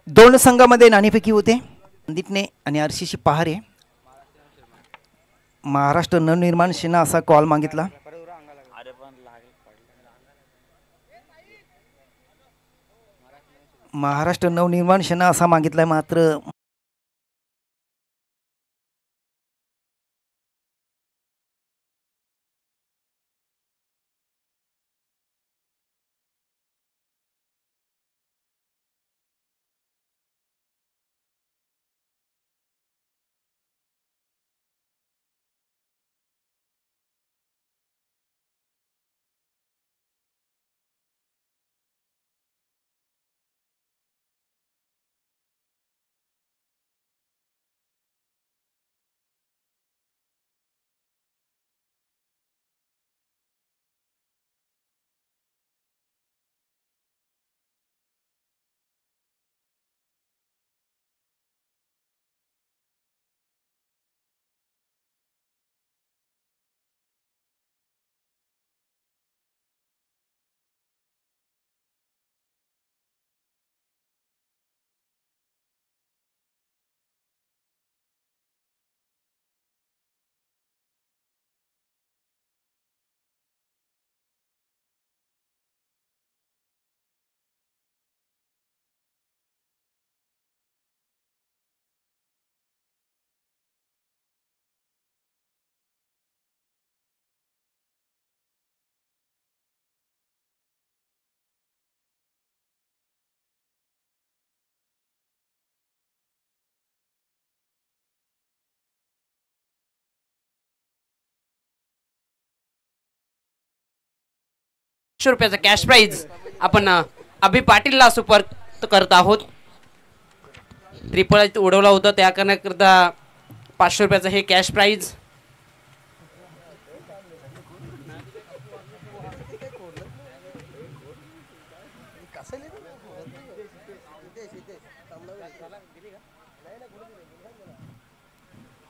दोन संघामध्ये नाणेफेकी होते. संदीपने आणि RCC पहारे. महाराष्ट्र नवनिर्माण सेना असा कॉल मागितला. महाराष्ट्र नवनिर्माण सेना असा मागितलाय, मात्र
रुपयाचा कॅश प्राइज आपण अभि पाटीलला सुपर्द करत आहोत. ट्रिपल उडवला होता त्या करण्याकरता 500 रुपयाचं हे कॅश प्राइज.